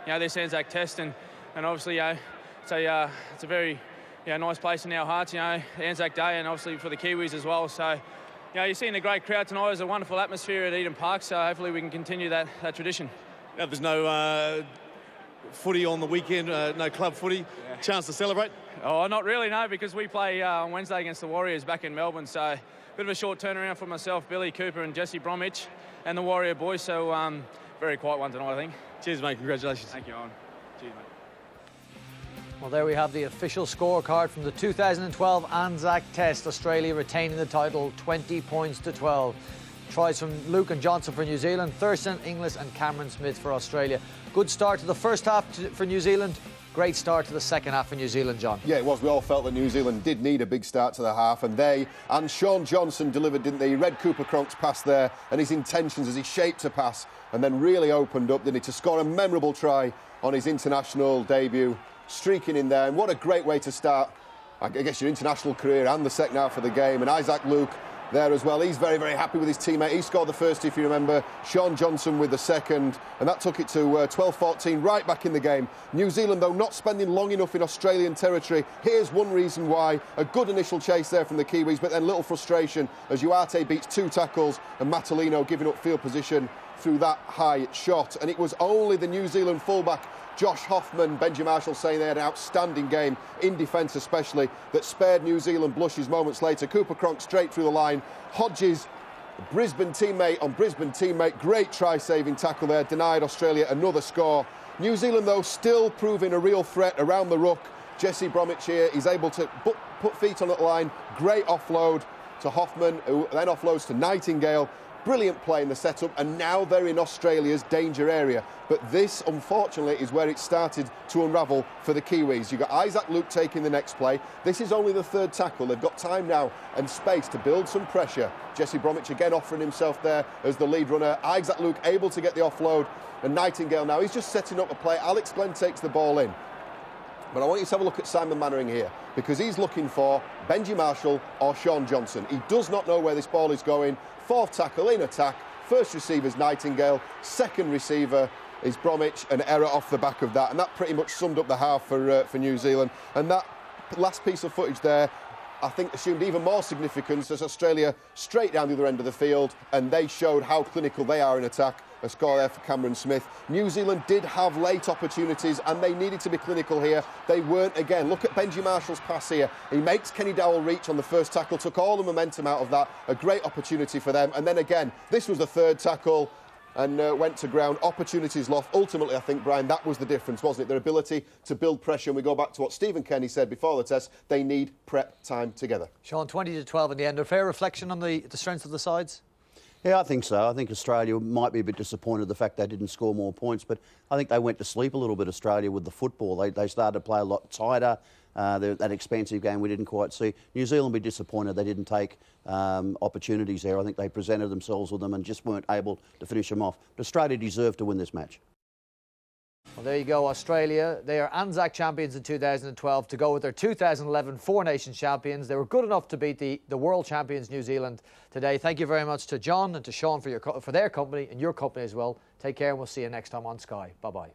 this Anzac Test, and obviously, it's a very nice place in our hearts, Anzac Day, and obviously for the Kiwis as well. So, you're seeing a great crowd tonight. There's a wonderful atmosphere at Eden Park, so hopefully we can continue that tradition. Now, there's no footy on the weekend, no club footy. Chance to celebrate? Oh, not really, no, because we play on Wednesday against the Warriors back in Melbourne, so a bit of a short turnaround for myself, Billy Cooper and Jesse Bromwich and the Warrior boys, so very quiet one tonight, I think. Cheers, mate. Congratulations. Thank you, Owen. Cheers, mate. Well, there we have the official scorecard from the 2012 Anzac Test. Australia retaining the title, 20 points to 12. Tries from Luke and Johnson for New Zealand, Thurston, Inglis and Cameron Smith for Australia. Good start to the first half for New Zealand. Great start to the second half for New Zealand, John. Yeah, it was. We all felt that New Zealand did need a big start to the half, and Sean Johnson delivered, didn't they? He read Cooper Cronk's pass there and his intentions as he shaped a pass and then really opened up, didn't he, to score a memorable try on his international debut, streaking in there. And what a great way to start, I guess, your international career and the second half of the game. And Isaac Luke there as well. He's very, very happy with his teammate. He scored the first, if you remember. Sean Johnson with the second, and that took it to 12-14, right back in the game. New Zealand, though, not spending long enough in Australian territory. Here's one reason why. A good initial chase there from the Kiwis, but then little frustration as Uarte beats 2 tackles and Matalino giving up field position through that high shot. And it was only the New Zealand fullback Josh Hoffman, Benji Marshall saying they had an outstanding game, in defence especially, that spared New Zealand blushes moments later. Cooper Cronk straight through the line. Hodges, Brisbane teammate on Brisbane teammate. Great try-saving tackle there, denied Australia another score. New Zealand, though, still proving a real threat around the ruck. Jesse Bromwich here, he's able to put feet on that line. Great offload to Hoffman, who then offloads to Nightingale. Brilliant play in the setup, and now they're in Australia's danger area. But this, unfortunately, is where it started to unravel for the Kiwis. You've got Isaac Luke taking the next play. This is only the third tackle. They've got time now and space to build some pressure. Jesse Bromwich again offering himself there as the lead runner. Isaac Luke able to get the offload, and Nightingale now, he's just setting up a play. Alex Glenn takes the ball in. But I want you to have a look at Simon Mannering here, because he's looking for Benji Marshall or Sean Johnson. He does not know where this ball is going. Fourth tackle in attack. First receiver is Nightingale. Second receiver is Bromwich. An error off the back of that. And that pretty much summed up the half for New Zealand. And that last piece of footage there, I think, assumed even more significance as Australia straight down the other end of the field, and they showed how clinical they are in attack. A score there for Cameron Smith. New Zealand did have late opportunities and they needed to be clinical here. They weren't again. Look at Benji Marshall's pass here. He makes Kenny Dowell reach on the first tackle, took all the momentum out of that. A great opportunity for them. And then again, this was the third tackle and went to ground. Opportunities lost. Ultimately, I think, Brian, that was the difference, wasn't it? Their ability to build pressure. And we go back to what Stephen Kenny said before the test. They need prep time together. Sean, 20-12 in the end. A fair reflection on the strength of the sides? Yeah, I think so. I think Australia might be a bit disappointed the fact they didn't score more points, but I think they went to sleep a little bit, Australia, with the football. They started to play a lot tighter. That expansive game we didn't quite see. New Zealand will be disappointed they didn't take opportunities there. I think they presented themselves with them and just weren't able to finish them off. But Australia deserved to win this match. Well, there you go, Australia. They are Anzac champions in 2012 to go with their 2011 Four Nations champions. They were good enough to beat the world champions New Zealand today. Thank you very much to John and to Sean for their company and your company as well. Take care and we'll see you next time on Sky. Bye-bye.